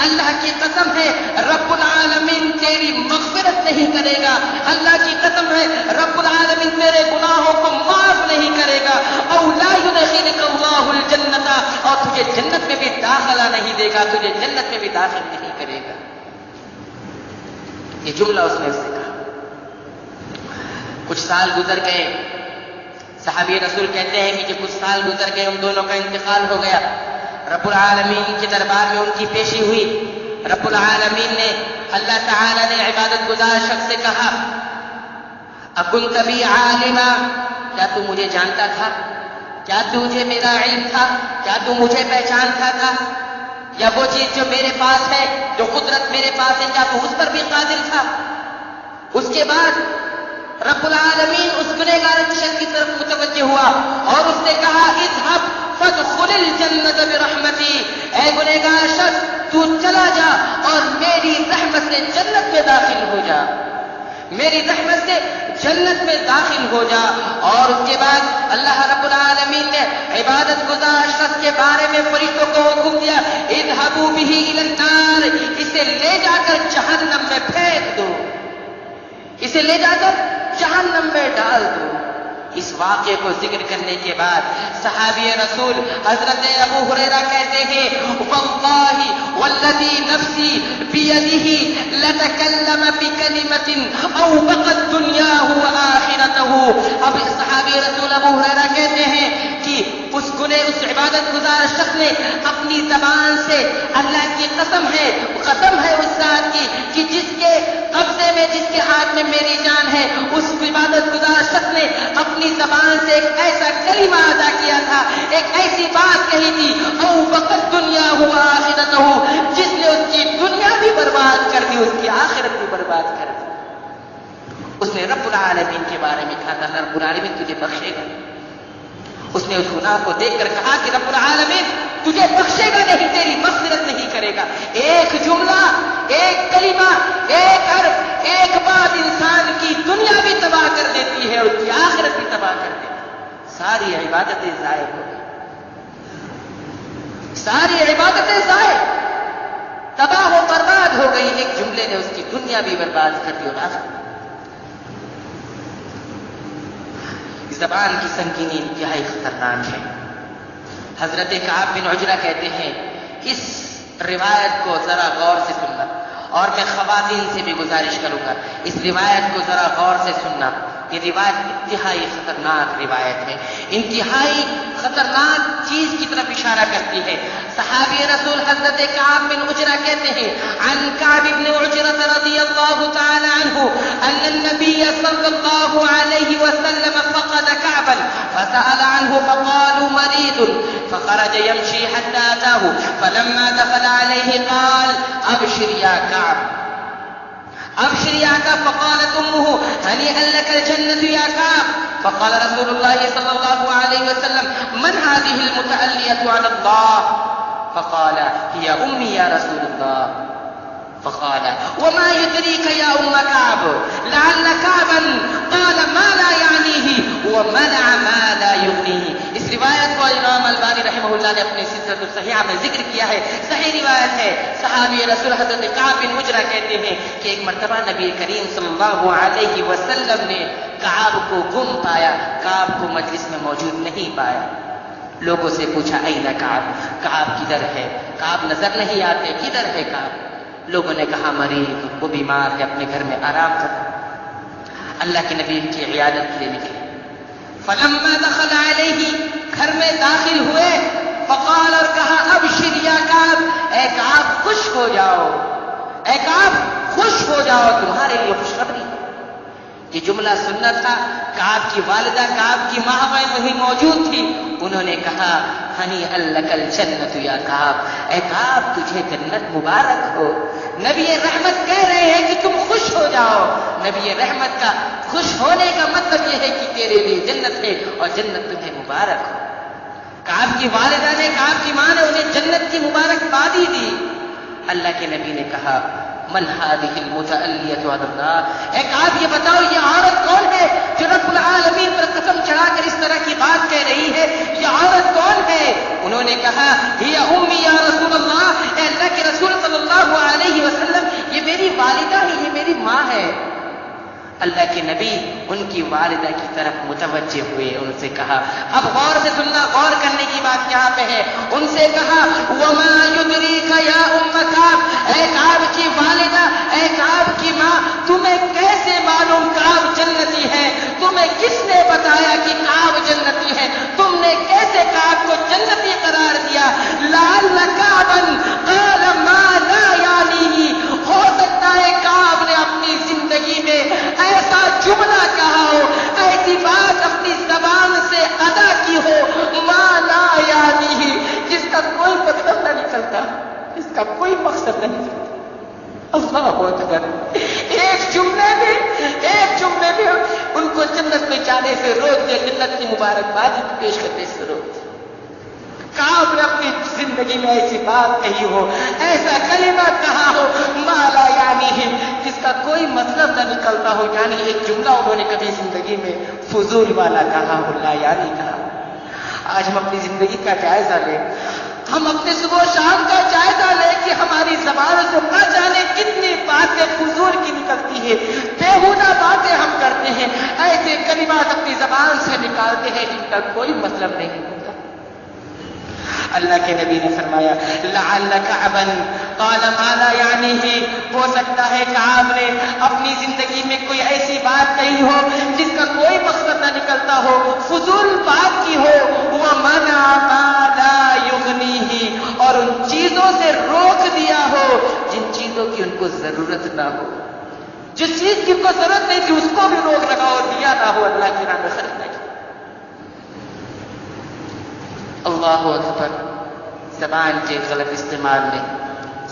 اللہ کی قسم ہے رب العالمین تیری مغفرت نہیں کرے گا، اللہ کی قسم ہے رب العالمین تیرے گناہوں کو معاف نہیں کرے گا، او لا یدخلک اللہ الجنۃ، اور تجھے جنت میں بھی داخلہ نہیں دے گا، تجھے جنت میں بھی داخل نہیں کرے گا۔ یہ جملہ اس نے اس سے کہا۔ کچھ سال گزر گئے، صحابی رسول کہتے ہیں کہ جب کچھ سال گزر گئے ان دونوں کا انتقال ہو گیا، رب العالمین کے دربار میں ان کی پیشی ہوئی۔ رب العالمین نے، اللہ تعالی نے عبادت گزار شخص سے کہا اکنت بی عالما، کیا تو مجھے جانتا تھا؟ کیا تجھے میرا علم تھا؟ کیا تو مجھے پہچانتا تھا؟ یا وہ چیز جو میرے پاس ہے، جو قدرت میرے پاس ہے، کیا تو اس پر بھی قادر تھا؟ اس کے بعد رب العالمین اس گنہگار شخص کی طرف متوجہ ہوا اور اس نے کہا اذهب فادخل الجنۃ برحمتی، اے گنہگار شخص تو چلا جا اور میری رحمت سے جنت میں داخل ہو جا، میری رحمت سے جنت میں داخل ہو جا۔ اور اس کے بعد اللہ رب العالمین نے عبادت گزار شخص کے بارے میں فرشتوں کو حکم دیا اذهبوا به الى النار، اسے لے جا کر جہنم میں پھینک دو، اسے لے جا کر جہنم میں ڈال دو۔ اس واقعے کو ذکر کرنے کے بعد صحابی رسول حضرت ابو ہریرہ کہتے ہیں واللہ والذی نفسی بیدہ لتکلم بکلمۃ اوبقت دنیاہ وآخرتہ۔ اب صحابی رسول ابو ہریرہ کہتے ہیں کہ اس عبادت گزار شخص نے اپنی زبان سے، اللہ کی قسم ہے اس ذات کی کہ جس کے قبضے میں، جس کے ہاتھ میں میری جان ہے، اس عبادت گزار شخص نے اپنی زبان سے ایک ایسا کلمہ ادا کیا تھا، ایک ایسی بات کہی تھی او وقت دنیا ہوا آخرتہ، جس نے اس کی دنیا بھی برباد کر دی، اس کی آخرت بھی برباد کر دی۔ اس نے رب العالمین کے بارے میں کہا تھا رب العالمین تجھے بخشے گا، اس نے اس گناہ کو دیکھ کر کہا کہ رب العالمین تجھے بخشے گا نہیں، تیری مغفرت نہیں کرے گا۔ ایک جملہ، ایک کلمہ، ایک حرف، ایک بات انسان کی دنیا بھی تباہ کر دیتی ہے اور اس کی آخرت بھی تباہ کر دیتی ہے۔ ساری عبادتیں ضائع ہو گئی، ساری عبادتیں ضائع، تباہ و برباد ہو گئی۔ ایک جملے نے اس کی دنیا بھی برباد کر دی اور آخرت۔ زبان کی سنگینی انتہائی خطرناک ہے۔ حضرت کعب بن عجرہ کہتے ہیں اس روایت کو ذرا غور سے سننا، اور میں خواتین سے بھی گزارش کروں گا اس روایت کو ذرا غور سے سننا۔ یہ روایت انتہائی خطرناک روایت ہے، انتہائی خطرناک چیز کی طرف اشارہ کرتی ہے۔ صحابی رسول حضرت کعب بن عجرہ کہتے ہیں عن کعب بن عجرہ رضی اللہ تعالی عنہ ان النبی صلی اللہ علیہ وسلم فقد کعبا فسأل عنه فقالوا مريض فخرج يمشي حتى أتاه فلما دخل عليه قال أبشر يا كعب أبشر يا كعب فقالت أمه هنيئا لك الجنة يا كعب فقال رسول الله صلى الله عليه وسلم من هذه المتألية على الله فقال هي أمي يا رسول الله فقال وما يدريك يا أم كعب لعل كعبا قال ما لا يعنيه ومنع ما لا يغنيه۔ اس روایت کو امام البانی رحمہ اللہ نے اپنی سلسلۃ الصحیحہ میں ذکر کیا ہے، صحیح روایت ہے۔ صحابی رسول حضرت کعب بن عجرہ کہتے ہیں کہ ایک مرتبہ نبی کریم صلی اللہ علیہ وسلم نے کعب کو گم پایا، کعب کو مجلس میں موجود نہیں پایا۔ لوگوں سے پوچھا این کعب، کعب کدھر ہے؟ کعب نظر نہیں آتے، کدھر ہے کعب؟ لوگوں نے کہا مریض، وہ بیمار ہے، اپنے گھر میں آرام کر۔ اللہ کے نبی کی عیادت کے لیے نکلے۔ فلما دخل علیہ، گھر میں داخل ہوئے، فقال، اور کہا ابشر یا کعب، اے کعب خوش ہو جاؤ، اے کعب خوش ہو جاؤ، تمہارے لیے خوشخبری۔ یہ جملہ سننا تھا۔ کعب کی والدہ، کعب کی ماں وہیں موجود تھی، انہوں نے کہا ہنیئا لک الجنت یا کعب، اے کعب تجھے جنت مبارک ہو۔ نبی رحمت کہہ رہے ہیں کہ تم خوش ہو جاؤ۔ نبی رحمت کا خوش ہونے کا مطلب یہ ہے کہ تیرے لیے جنت ہے اور جنت تمہیں مبارک ہو۔ کعب کی والدہ نے، کعب کی ماں نے انہیں جنت کی مبارکبادی دی۔ اللہ کے نبی نے کہا من هذه المتألیۃ علی اللہ، اے کعب یہ بتاؤ یہ عورت کون ہے جو رب العالمین پر قسم چڑھا کر اس طرح کی بات کہہ رہی ہے؟ یہ عورت کون ہے؟ انہوں نے کہا ہی امی یا رسول اللہ، اے اللہ کے رسول صلی اللہ علیہ وسلم یہ میری والدہ ہے، یہ میری ماں ہے۔ اللہ کے نبی ان کی والدہ کی طرف متوجہ ہوئے، ان سے کہا، اب غور سے سننا، غور کرنے کی بات یہاں پہ ہے۔ ان سے کہا وما یدریک یا ام کعب، اے کعب کی والدہ، اے کعب کی ماں، تمہیں کیسے معلوم کعب جنتی ہے؟ تمہیں کس نے بتایا کہ کعب جنتی ہے؟ تم نے کیسے کعب کو جنتی قرار دیا؟ لعل کعبا قال ما لا یعنیہ، ہو سکتا ہے کعب نے اپنی زندگی میں ایسا جملہ کہا ہو، ایسی بات اپنی زبان سے ادا کی ہو، ما لا یعنیہ، جس کا کوئی مطلب نہ نکلتا، اس کا کوئی مقصد نہیں نکلتا۔ اللہ اکبر، ایک جملے میں ان کو جنت میں جانے سے روک دیا، جنت کی مبارکباد پیش کرنے سے روک دیا۔ کعب نے اپنی زندگی میں ایسی بات کہی ہو، ایسا کلمہ کہا ہو، ما لا یعنیہ، جس کا کوئی مطلب نہ نکلتا ہو، یعنی ایک جملہ انہوں نے کبھی زندگی میں فضول والا کہا ہو، لا یعنی کہا۔ آج ہم اپنی زندگی کا جائزہ لیں، ہم اپنے صبح و شام کا جائزہ لیں کہ ہماری زبانوں سے نہ جانے کتنی باتیں فضول کی نکلتی ہے، بےہودہ باتیں ہم کرتے ہیں، ایسے کلمات اپنی زبان سے نکالتے ہیں جن کا کوئی مطلب نہیں ہوتا۔ اللہ کے نبی نے فرمایا لعل کعبا قال ما لا یعنیہ، ہو سکتا ہے کعب نے اپنی زندگی میں کوئی ایسی بات کہی ہو جس کا کوئی مقصد نہ نکلتا ہو، فضول بات کی ہو، ومنع ما لا یغنیہ، اور ان چیزوں سے روک دیا ہو جن چیزوں کی ان کو ضرورت نہ ہو، جس چیز کی ان کو ضرورت نہیں تھی اس کو بھی روک لگا اور دیا نہ ہو، اللہ کی راہ میں خرچ نہ کیا۔ اللہ اکبر، زبان کے غلط استعمال نے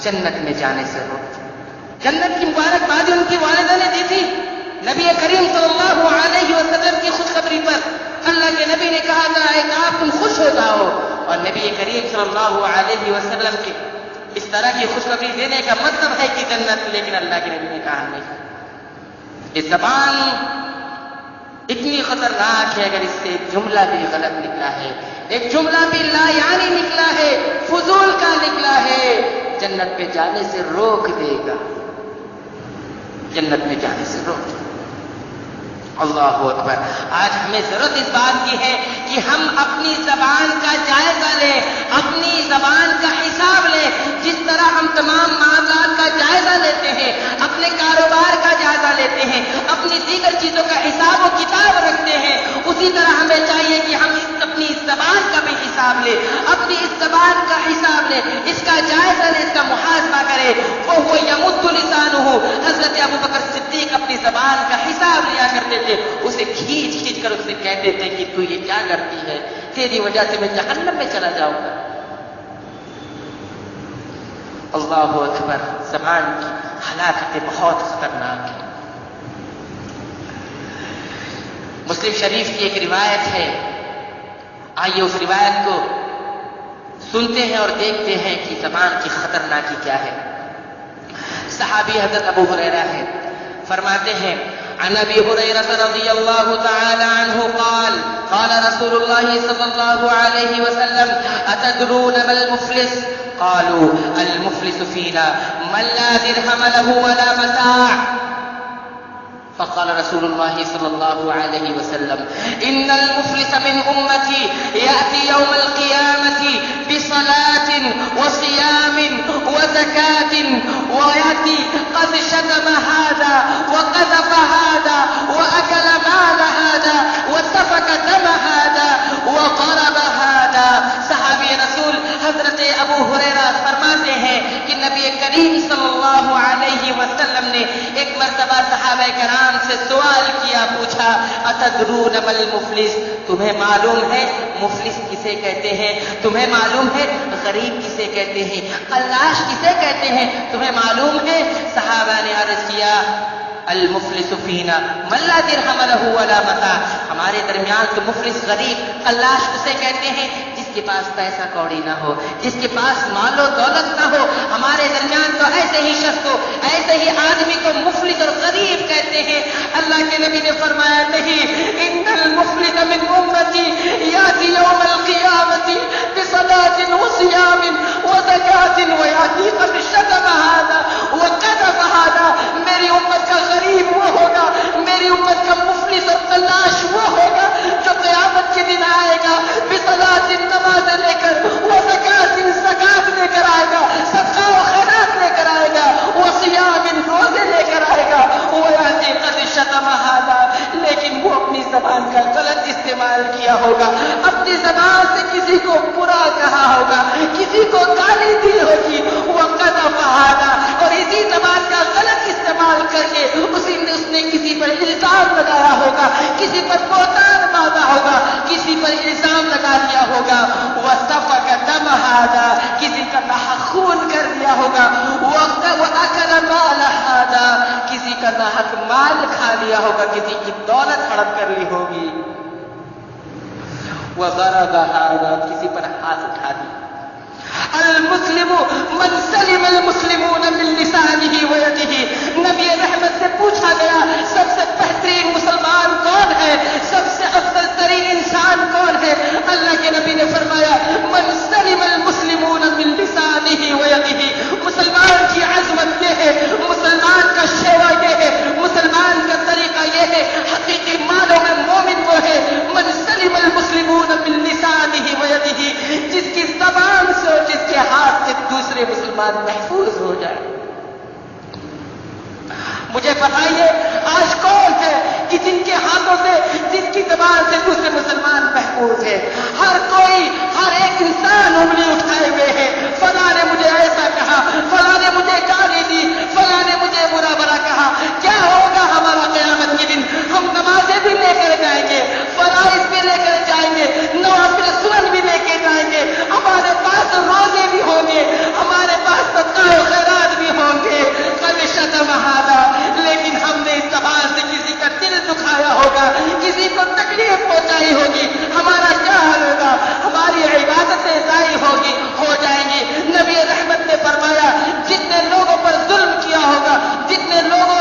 جنت میں جانے سے روک۔ جنت کی مبارکباد ان کی والدہ نے دی تھی۔ نبی کریم صلی اللہ علیہ وسلم کی خوشخبری پر اللہ کے نبی نے کہا تھا اے کعب تم خوش ہو جاؤ، اور نبی کریم صلی اللہ علیہ وسلم کی اس طرح کی خوشخبری دینے کا مطلب ہے کہ جنت، لیکن اللہ کے نبی نے کہا نہیں۔ یہ زبان اتنی خطرناک ہے، اگر اس سے ایک جملہ بھی غلط نکلا ہے، ایک جملہ بھی لا یعنی نکلا ہے، فضول کا نکلا ہے، جنت میں جانے سے روک دے گا، جنت میں جانے سے روک دے گا۔ اللہ اکبر. آج ہمیں ضرورت اس بات کی ہے کہ ہم اپنی زبان کا جائزہ لیں, اپنی زبان کا حساب لیں. جس طرح ہم تمام معاملات کا جائزہ لیتے ہیں, اپنے کاروبار کا جائزہ لیتے ہیں, اپنی دیگر چیزوں کا حساب و کتاب رکھتے ہیں, اسی طرح ہمیں چاہیے کہ ہم اپنی اس زبان کا بھی حساب لیں, اپنی اس زبان کا حساب لیں, اس کا جائزہ لیں, اس کا محاسبہ کرے. وہ یمد لسانہ, حضرت ابو بکر صدیق اپنی زبان کا حساب لیا کرتے تھے, اسے کھینچ کر اسے کہتے تھے کہ تو یہ کیا کرتی ہے, تیری وجہ سے میں جہنم میں چلا جاؤں گا. اللہ اکبر. زبان کی ہلاکتیں بہت خطرناک ہیں. مسلم شریف کی ایک روایت ہے, آئیے اس روایت کو سنتے ہیں اور دیکھتے ہیں کہ زبان کی خطرناکی کیا ہے. صحابی حضرت ابو ہریرہ ہے, فرماتے ہیں عن ابي هريره رضي الله تعالى عنه قال قال رسول الله صلى الله عليه وسلم اتدرون ما المفلس قالوا المفلس فينا من لا درهم له ولا متاع فقال رسول الله صلى الله عليه وسلم ان المفلس من امتي ياتي يوم القيامه بصلاه وصيام وزكاه وياتي قد شتم هذا وقذف هذا واكل مال هذا وسفك دم هذا وضرب هذا. صحابی رسول حضرت ابو ہریرہ فرماتے ہیں کہ نبی کریم صلی اللہ علیہ وسلم نے ایک مرتبہ صحابہ کرام سے سوال کیا, پوچھا اتدرون ما المفلس, تمہیں معلوم ہے مفلس کسے کہتے ہیں, تمہیں معلوم ہے غریب کسے کہتے ہیں, قلاش کسے کہتے ہیں, تمہیں معلوم ہے؟ صحابہ نے عرض کیا المفلس فینا من لا درہم لہ ولا متاع, ہمارے درمیان تو مفلس غریب قلاش اسے کہتے ہیں جس کے پاس پیسہ کوڑی نہ ہو, جس کے پاس مال و دولت نہ ہو. ہمارے درمیان تو ایسے ہی شخص کو, ایسے ہی آدمی کو مفلس اور غریب کہتے ہیں. اللہ کے نبی نے فرمایا نہیں, ان المفلس من امتی یاتی یوم القیامت بصلاۃ وصیام وزکاۃ ویاتی قد شتم هذا وقذف هذا. میری امت کا غریب وہ ہوگا, میری امت کا مفلس اور قلاش وہ ہوگا جو قیامت کے دن آئے گا بصلاۃ, نماز لے کر, وزکاۃ, زکات لے کر آئے گا, صدقہ و خیرات لے کر آئے گا, وصیام, روزے لے کر آئے گا, ویاتی قد شتم هذا, لیکن وہ اپنی زبان کا غلط استعمال کیا ہوگا, اپنی زبان سے کسی کو برا کہا ہوگا, کسی کو گالی دی ہوگی, وقذف هذا, اور اسی زبان کا غلط استعمال کر کے اس نے کسی پر الزام لگایا ہوگا, کسی پر بہتان باندھا ہوگا, کسی پر الزام لگا دیا ہوگا. وسفک دم هذا, کسی کا ناحق خون کر دیا ہوگا. واکل مال هذا, کسی کا ناحق مال کھا لیا ہوگا, کسی کی دولت ہڑپ کر لی ہوگی. وضرب هذا, کسی پر ہاتھ اٹھا دیا. المسلم من سلم المسلمون من لسانه ويده. نبی رحمت سے پوچھا گیا سب سے بہترین مسلمان کون ہے, سب سے افضل ترین انسان کون ہے؟ اللہ کے نبی نے فرمایا من سلم المسلمون من لسانه ويده. مسلمان کی عظمت یہ ہے, مسلمان کا شیوا یہ ہے, مسلمان کا طریقہ یہ ہے, حقیقی معنوں میں مومن وہ ہے من سلم المسلمون من لسانه ويده, جس کی زبان سے اور جس کے ہاتھ سے دوسرے مسلمان محفوظ ہو جائے. مجھے بتائیے آج کون ہے کہ جن کے ہاتھوں سے, جن کی زبان سے دوسرے مسلمان محفوظ ہے؟ ہر کوئی, ہر ایک انسان انگلی اٹھائے ہوئے ہے, فلاں نے مجھے ایسا کہا, فلاں نے مجھے گالی دی, فلاں نے مجھے برا برا کہا. کیا ہوگا ہمارا قیامت کے دن؟ ہم نمازیں بھی لے کر جائیں گے, فرائض بھی لے کر جائیں گے, نوافل سنن بھی لے کے جائیں گے, ہمارے پاس روزے بھی ہوں گے, ہمارے پاس صدقہ و خیرات بھی ہوں گے. قد شتم هذا, لیکن ہم نے اس زبان سے کسی کا دل دکھایا ہوگا, کسی کو تکلیف پہنچائی ہوگی, ہمارا کیا حال ہوگا؟ ہماری عبادتیں ضائع ہو جائیں گی. نبی رحمت نے فرمایا جتنے لوگوں پر ظلم کیا ہوگا, جتنے لوگوں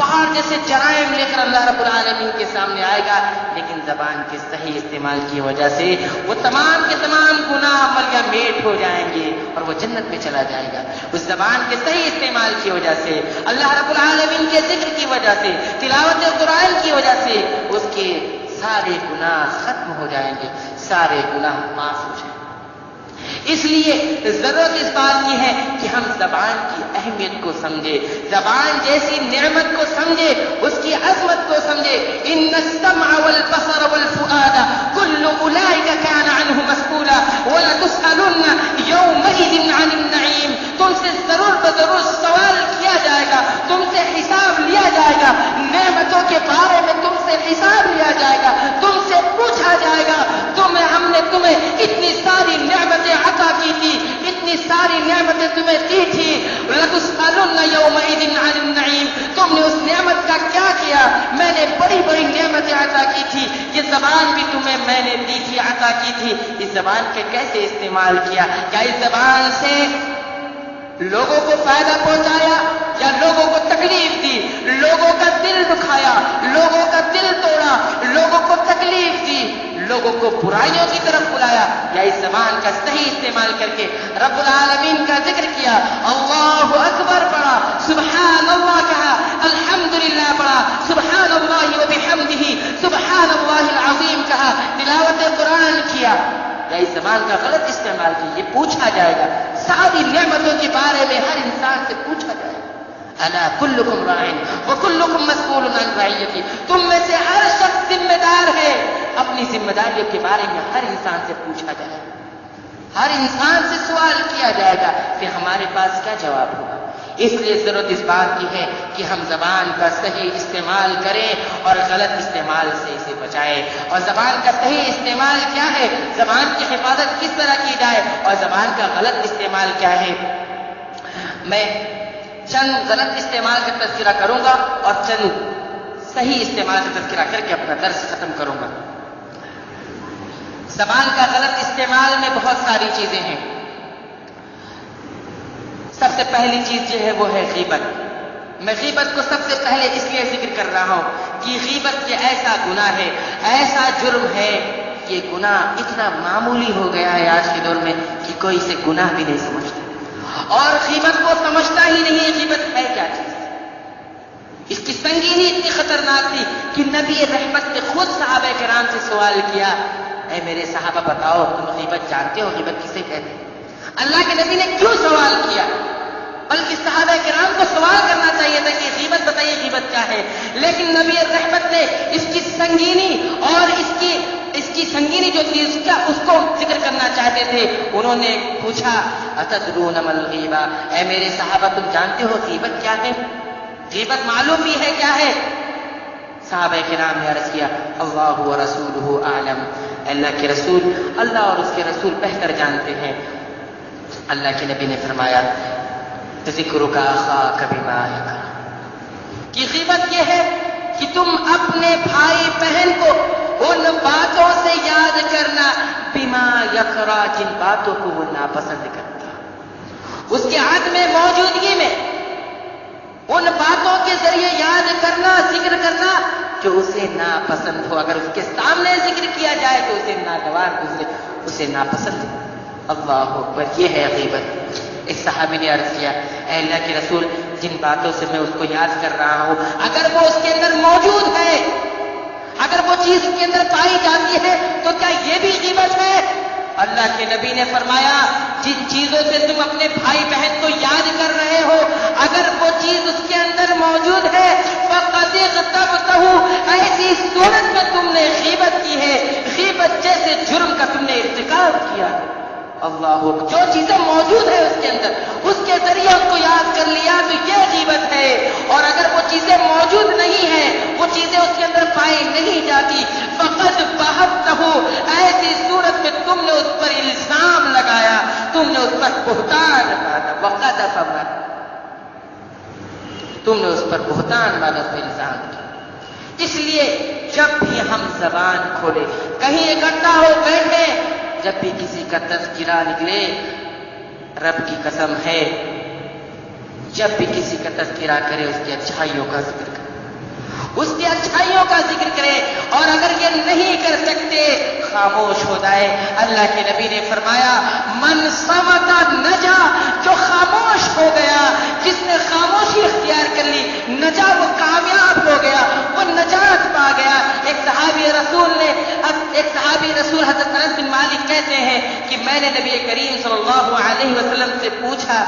پہاڑ جیسے جرائم لے کر اللہ رب العالمین کے سامنے آئے گا، لیکن زبان کے صحیح استعمال کی وجہ سے وہ تمام کے تمام گناہ ملیا میٹ ہو جائیں گے اور وہ جنت میں چلا جائے گا۔ اس زبان کے صحیح استعمال کی وجہ سے، اللہ رب العالمین کے ذکر کی وجہ سے، تلاوت قرآن کی وجہ سے اس کے سارے گناہ ختم ہو جائیں گے، سارے گناہ معاف ہو جائیں گے۔ اس لیے ضرورت اس بات کی ہے کہ ہم زبان کی اہمیت کو سمجھے، زبان جیسی نعمت کو سمجھے، اس کی عظمت کو سمجھے۔ ان السمع والبصر والفؤاد كل اولئك كان عنه مسؤولا ولتسألن يومئذ عن النعيم۔ تم سے ضرور بضرور سوال کیا جائے گا، تم سے حساب لیا جائے گا، نعمتوں کے بارے میں تم سے حساب لیا جائے گا، تم سے پوچھا جائے گا ہم نے تمہیں اتنی ساری نعمتیں عطا کی تھی، اتنی ساری نعمتیں تمہیں دی تھی، لَتُسْأَلُنَّ يَوْمَئِذٍ عَنِ النَّعِيمِ۔ تم نے اس نعمت کا کیا کیا؟ میں نے بڑی بڑی نعمتیں عطا کی تھی، یہ زبان بھی تمہیں میں نے دی تھی، عطا کی تھی، اس زبان کے کیسے استعمال کیا؟ کیا اس زبان سے لوگوں کو فائدہ پہنچایا یا لوگوں کو تکلیف دی، لوگوں کا دل دکھایا، لوگوں کا دل توڑا، لوگوں کو تکلیف دی، لوگوں کو برائیوں کی طرف بلایا، یا اس زبان کا صحیح استعمال کر کے رب العالمین کا ذکر کیا، اللہ اکبر پڑھا، سبحان اللہ کہا، الحمدللہ پڑھا، سبحان اللہ وبحمدہ، سبحان اللہ العظیم کہا، تلاوت قرآن کیا، یا اس زبان کا غلط استعمال کیا، یہ پوچھا جائے گا، ساری نعمتوں کے بارے میں ہر انسان سے پوچھا جائے گا۔ الا کلکم راع وکلکم مسئول عن رعیتہ، تم میں سے ہر شخص ذمہ دار ہے، اپنی ذمہ داریوں کے بارے میں ہر انسان سے پوچھا جائے گا، ہر انسان سے سوال کیا جائے گا، پھر ہمارے پاس کیا جواب ہوگا؟ اس لیے ضرورت اس بات کی ہے کہ ہم زبان کا صحیح استعمال کریں اور غلط استعمال سے اسے بچائیں۔ اور زبان کا صحیح استعمال کیا ہے، زبان کی حفاظت کس طرح کی جائے، اور زبان کا غلط استعمال کیا ہے، میں چند غلط استعمال کا تذکرہ کروں گا اور چند صحیح استعمال کا تذکرہ کر کے اپنا درس ختم کروں گا۔ زبان کا غلط استعمال میں بہت ساری چیزیں ہیں۔ سب سے پہلی چیز جو ہے وہ ہے غیبت۔ میں غیبت کو سب سے پہلے اس لیے ذکر کر رہا ہوں کہ غیبت یہ ایسا گناہ ہے، ایسا جرم ہے، یہ گناہ اتنا معمولی ہو گیا ہے آج کے دور میں کہ کوئی اسے گناہ بھی نہیں سمجھتا، اور غیبت کو سمجھتا ہی نہیں غیبت ہے کیا چیز۔ اس کی سنگینی اتنی خطرناک تھی کہ نبی رحمت نے خود صحابہ کرام سے سوال کیا، اے میرے صحابہ بتاؤ تم غیبت جانتے ہو، غیبت کسے کہتے ہیں؟ اللہ کے نبی نے کیوں سوال کیا؟ بلکہ صحابہ کرام کو سوال کرنا چاہیے تھا کہ غیبت بتائیے غیبت کیا ہے، لیکن نبی رحمت نے اس کی سنگینی اور اس کی سنگینی جو تھی اس کو ذکر کرنا چاہتے تھے۔ انہوں نے پوچھا اتدرون ما الغیبہ، اے میرے صحابہ تم جانتے ہو غیبت کیا ہے؟ غیبت معلوم بھی ہے کیا ہے؟ صحابہ کرام نے عرض کیا اللہ ورسولہ اعلم، اللہ کے رسول، اللہ اور اس کے رسول بہتر جانتے ہیں۔ اللہ کے نبی نے فرمایا ذکرک اخاک بما یکرہ، کہ غیبت یہ ہے کہ تم اپنے بھائی بہن کو ان باتوں سے یاد کرنا بما یکرہ، جن باتوں کو وہ ناپسند کرتا، اس کے عدم موجودگی میں ان باتوں کے ذریعے یاد کرنا، ذکر کرنا جو اسے ناپسند ہو، اگر اس کے سامنے ذکر کیا جائے تو اسے ناگوار گزرے، اسے ناپسند۔ اللہ اکبر، یہ ہے غیبت۔ ایک صحابی نے عرض کیا اے اللہ کے رسول، جن باتوں سے میں اس کو یاد کر رہا ہوں اگر وہ اس کے اندر موجود ہے، اگر وہ چیز اس کے اندر پائی جاتی ہے تو کیا یہ بھی غیبت ہے؟ اللہ کے نبی نے فرمایا جن چیزوں سے تم اپنے بھائی بہن کو یاد کر رہے ہو اگر وہ چیز اس کے اندر موجود ہے فقد اغتبتہ، ایسی صورت میں تم نے غیبت کی ہے، غیبت جیسے جرم کا تم نے ارتکاب کیا۔ اللہ، جو چیزیں موجود ہیں اس کے اندر، اس کے ذریعے ان کو یاد کر لیا تو یہ غیبت ہے، اور اگر وہ چیزیں موجود نہیں ہیں، وہ چیزیں اس کے اندر پائی نہیں جاتی، فقد بہتہ، ایسی صورت میں تم نے اس پر الزام لگایا، تم نے اس پر بہتان باندھا، وقذف، تم نے اس پر بہتان باندھا، اس پر الزام کیا۔ اس لیے جب بھی ہم زبان کھولے، کہیں اکٹھا ہو بیٹھے، جب بھی کسی کا تذکرہ نکلے، رب کی قسم ہے جب بھی کسی کا تذکرہ کرے اس کی اچھائیوں کا ذکر کرے، اس کی اچھائیوں کا ذکر کرے، اور اگر یہ نہیں کر سکتے خاموش ہو جائے۔ اللہ کے نبی نے فرمایا من صمت نجا، جو خاموش ہو گیا، جس نے خاموشی اختیار کر لی، نجا، وہ کامیاب ہو گیا، وہ نجات پا گیا۔ ایک صحابی رسول حضرت انس بن مالک کہتے ہیں کہ میں نے نبی کریم صلی اللہ علیہ وسلم سے پوچھا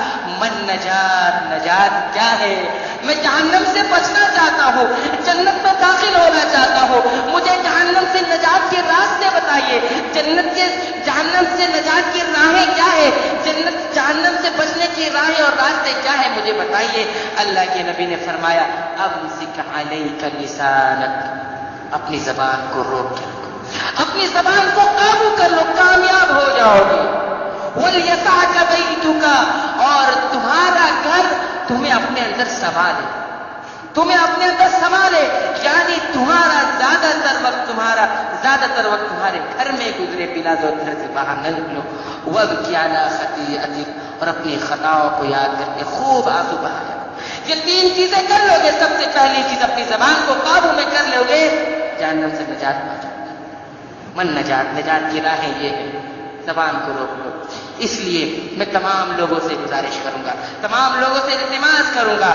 من نجات، نجات کیا ہے؟ میں جہنم سے بچنا چاہتا ہوں، جنت میں داخل ہونا چاہتا ہوں، مجھے جہنم سے نجات کے راستے بتائیے، جہنم سے نجات کی راہیں کیا ہے، جہنم سے بچنے کی راہیں اور راستے کیا ہے، مجھے بتائیے۔ اللہ کے نبی نے فرمایا امسک علیک لسانک، اپنی زبان کو روک کے رکھو، اپنی زبان کو قابو کر لو، کامیاب ہو جاؤ گے۔ وَلْيَسَعْكَ بَيْتُكَ، اور تمہارا گھر تمہیں اپنے اندر سنبھالے، تمہیں اپنے اندر سنبھالے، یعنی تمہارا زیادہ تر وقت تمہارے گھر میں گزرے، بلا دو گھر سے باہر نہ نکلو۔ وَابْكِ عَلَىٰ خَطِيئَتِكَ، اور اپنی خطاؤں کو یاد کر کے خوب آنسو بہایا۔ یہ 3 چیزیں کر لو گے، سب سے پہلی چیز اپنی زبان کو قابو میں کر لو گے، جہنم سے نجات پا جاؤ گے۔ من نجات کی راہیں یہ ہے، زبان کو روک لو۔ اس لیے میں تمام لوگوں سے گزارش کروں گا، تمام لوگوں سے التماس کروں گا،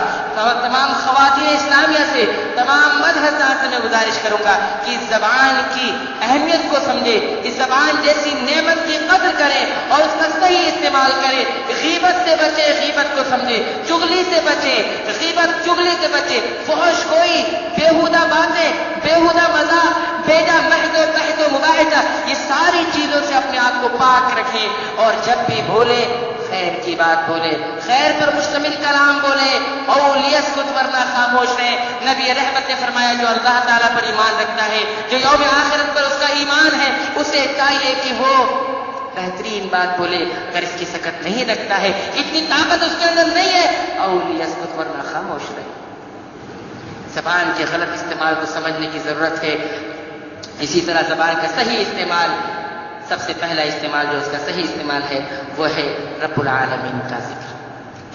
تمام خواتین اسلامیہ سے، تمام مدرسہ سے میں گزارش کروں گا کہ اس زبان کی اہمیت کو سمجھے، اس زبان جیسی نعمت کی قدر کرے اور اس کا صحیح استعمال کرے۔ غیبت سے بچے، غیبت کو سمجھے، چغلی سے بچے، غیبت چغلی سے بچے، فحش گوئی، بیہودہ باتیں، بیہودہ مذاق، بیجا مہد و مباحثہ، یہ ساری چیزوں سے اپنے آپ کو پاک رکھیں، اور جب بھی بولے خیر کی بات بولے، خیر پر مشتمل کلام بولے، اور لیسکت، ورنہ خاموش رہے۔ نبی رحمت نے فرمایا جو اللہ تعالیٰ پر ایمان رکھتا ہے، جو یوم آخرت پر اس کا ایمان ہے، اسے چاہیے کہ وہ بہترین بات بولے۔ اگر اس کی سکت نہیں رکھتا ہے، اتنی طاقت اس کے اندر نہیں ہے، اور لیسکت، ورنہ خاموش رہے۔ زبان کے غلط استعمال کو سمجھنے کی ضرورت ہے۔ اسی طرح زبان کا صحیح استعمال، سب سے پہلا استعمال جو اس کا صحیح استعمال ہے وہ ہے رب العالمین کا ذکر۔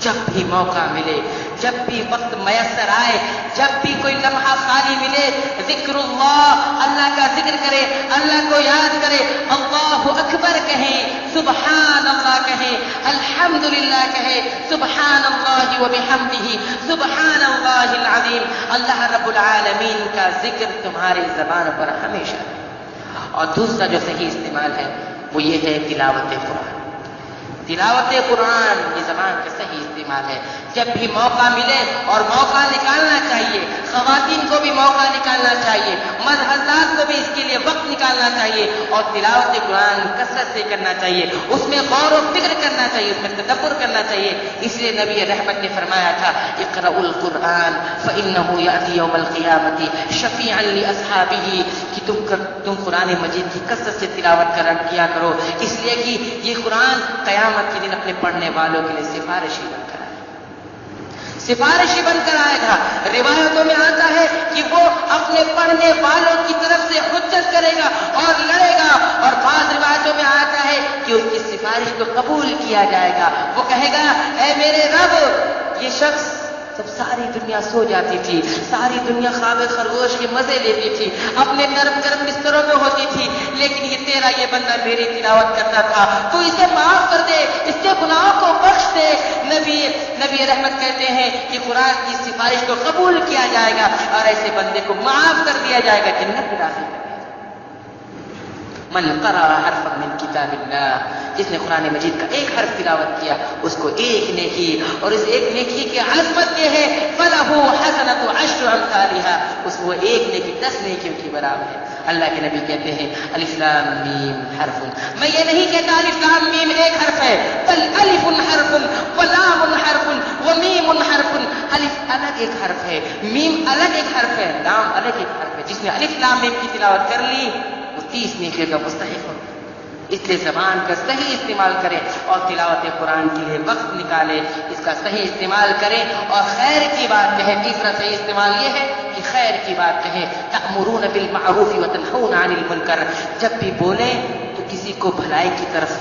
جب بھی موقع ملے، جب بھی وقت میسر آئے، جب بھی کوئی لمحہ خالی ملے، ذکر اللہ کا ذکر کرے، اللہ کو یاد کرے، اللہ اکبر کہیں، سبحان اللہ کہیں، الحمدللہ کہیں، سبحان اللہ وبحمدہ، سبحان اللہ العظیم۔ اللہ رب العالمین کا ذکر تمہاری زبان پر ہمیشہ ہے۔ اور دوسرا جو صحیح استعمال ہے وہ یہ ہے تلاوت قرآن۔ تلاوت قرآن یہ زبان کا صحیح استعمال ہے۔ جب بھی موقع ملے، اور موقع نکالنا چاہیے، خواتین کو بھی موقع نکالنا چاہیے، مرد حضرات کو بھی اس کے لیے وقت نکالنا چاہیے، اور تلاوت قرآن کثرت سے کرنا چاہیے، اس میں غور و فکر کرنا چاہیے، اس میں تدبر کرنا چاہیے۔ اس لیے نبی رحمت نے فرمایا تھا اقرأوا القرآن فإنه يأتي يوم القيامة شفيعا لأصحابه، کہ تم قرآن مجید کی کثرت سے تلاوت کیا کرو، اس لیے کہ یہ قرآن قیامت کے دن اپنے پڑھنے والوں کے لیے سفارشی بن کر آئے گا۔ روایتوں میں آتا ہے کہ وہ اپنے پڑھنے والوں کی طرف سے حجت کرے گا اور لڑے گا، اور بعض روایتوں میں آتا ہے کہ اس کی سفارش کو قبول کیا جائے گا۔ وہ کہے گا اے میرے رب، یہ شخص جب ساری دنیا سو جاتی تھی، ساری دنیا خواب خرگوش کے مزے لیتی تھی، اپنے نرم گرم بستروں میں ہوتی تھی، لیکن یہ بندہ میری تلاوت کرتا تھا، تو اسے معاف کر دے، اس کے گناہوں کو بخش دے۔ نبی رحمت کہتے ہیں کہ قرآن کی سفارش کو قبول کیا جائے گا، اور ایسے بندے کو معاف کر دیا جائے گا، جنت میں داخل کر دیا جائے گا۔ من قرأ حرفا من کتاب اللہ، جس نے قرآن مجید کا ایک حرف تلاوت کیا، اس کو ایک نیکی، اور اس ایک نیکی کی عظمت یہ ہے فلہ حسنۃ عشر امثالها، اس وہ ایک نیکی 10 نیکیوں کی برابر ہے۔ اللہ کے نبی کہتے ہیں الف لام میم حرف، میں یہ نہیں کہتا الف لام میم ایک حرف ہے، بل الف حرف ولام حرف ومیم حرف، الف الگ ایک حرف ہے، میم الگ ایک حرف ہے، لام الگ ایک حرف ہے۔ جس نے الف لام میم کی تلاوت کر لی وہ 30 نیکیوں کا مستحق ہو۔ اس لیے زبان کا صحیح استعمال کرے، اور تلاوت قرآن کے لیے وقت نکالے، اس کا صحیح استعمال کرے، اور خیر کی بات کہے۔ تیسرا صحیح استعمال یہ ہے کہ خیر کی بات کہے، تأمرون بالمعروف وتنہون عن المنکر، جب بھی بولیں تو کسی کو بھلائی کی طرف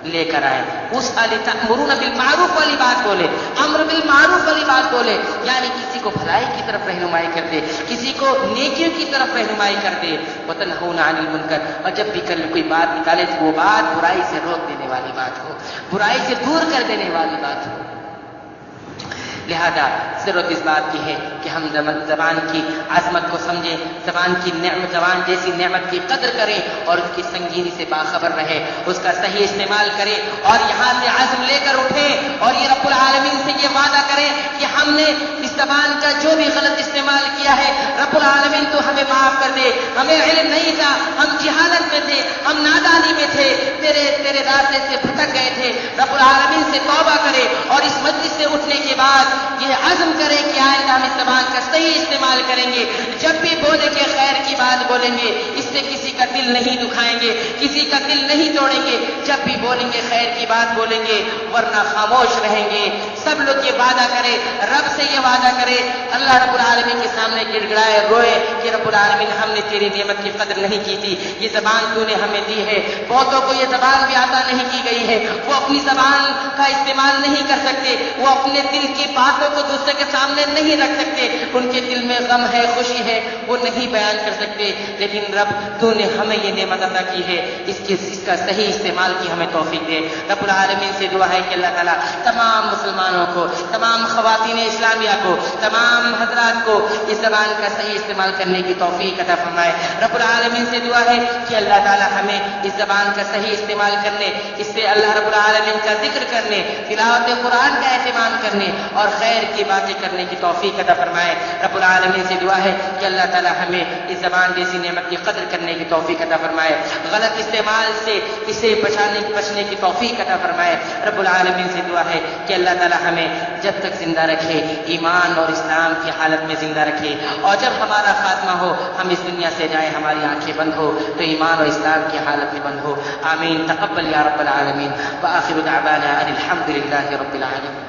لے کر آئے. اس تأمرون بالمعروف والی بات بولے, امر بالمعروف والی بات بولے, یعنی کسی کو بھلائی کی طرف رہنمائی کر دے, کسی کو نیکیوں کی طرف رہنمائی کر دے. وتنہون عن المنکر, اور جب بھی کل کوئی بات نکالے تو وہ بات برائی سے روک دینے والی بات ہو, برائی سے دور کر دینے والی بات ہو. لہذا ضرورت اس بات کی ہے کہ ہم زبان کی عظمت کو سمجھیں, زبان جیسی نعمت کی قدر کریں اور اس کی سنگینی سے باخبر رہے, اس کا صحیح استعمال کریں اور یہاں سے عزم لے کر اٹھیں اور یہ رب العالمین سے یہ وعدہ کریں کہ ہم نے اس زبان کا جو بھی غلط استعمال کیا ہے رب العالمین تو ہمیں معاف کر دے. ہمیں علم نہیں تھا, ہم جہالت میں تھے, ہم نادانی میں تھے, تیرے راستے سے بھٹک گئے تھے. رب العالمین سے توبہ کرے اور اس مجلس سے اٹھنے کے بعد یہ عزم کرے کہ آئندہ ہم اس زبان کا صحیح استعمال کریں گے. جب بھی بولیں گے خیر کی بات بولیں گے, اس سے کسی کا دل نہیں دکھائیں گے, کسی کا دل نہیں توڑیں گے. جب بھی بولیں گے خیر کی بات بولیں گے, ورنہ خاموش رہیں گے. سب لوگ یہ وعدہ کرے, رب سے یہ وعدہ کرے, اللہ رب العالمین کے سامنے گڑ گڑائے روئے کہ رب العالمین ہم نے تیری نعمت کی قدر نہیں کی تھی, یہ زبان تو نے ہمیں دی ہے. بہتوں کو یہ زبان بھی عطا نہیں کی گئی ہے, وہ اپنی زبان کا استعمال نہیں کر سکتے, وہ اپنے دل کی باتوں کو دوسرے کے سامنے نہیں رکھ سکتے. ان کے دل میں غم ہے, خوشی ہے, وہ نہیں بیان کر سکتے. لیکن رب تو نے ہمیں یہ نعمت عطا کی ہے, اس کا صحیح استعمال کی ہمیں توفیق دے. رب العالمین سے دعا ہے کہ اللہ تعالیٰ تمام مسلمانوں کو, تمام خواتین اسلامیہ کو, تمام حضرات کو اس زبان کا صحیح استعمال کرنے کی توفیق عطا فرمائے. رب العالمین سے دعا ہے کہ اللہ تعالیٰ ہمیں اس زبان کا صحیح استعمال کرنے, اس سے اللہ رب العالمین کا ذکر کرنے, تلاوت قرآن کا اہتمام کرنے اور خیر کی باتیں کرنے کی توفیق عطا فرمائے. رب العالمین سے دعا ہے کہ اللہ تعالیٰ ہمیں اس زبان جیسی نعمت کی قدر کرنے کی توفیق عطا فرمائے, غلط استعمال سے اسے بچنے کی توفیق عطا فرمائے. رب العالمین سے دعا ہے کہ اللہ تعالیٰ ہمیں جب تک زندہ رکھے ایمان اور اسلام کی حالت میں زندہ رکھے, اور جب ہمارا خاتمہ ہو ہم اس دنیا سے جائیں ہماری آنکھیں بند ہو تو ایمان اور اسلام کی حالت میں بند ہو. آمین. تقبل یا رب العالمین. وآخر دعوانا ان الحمد للہ رب العالمین.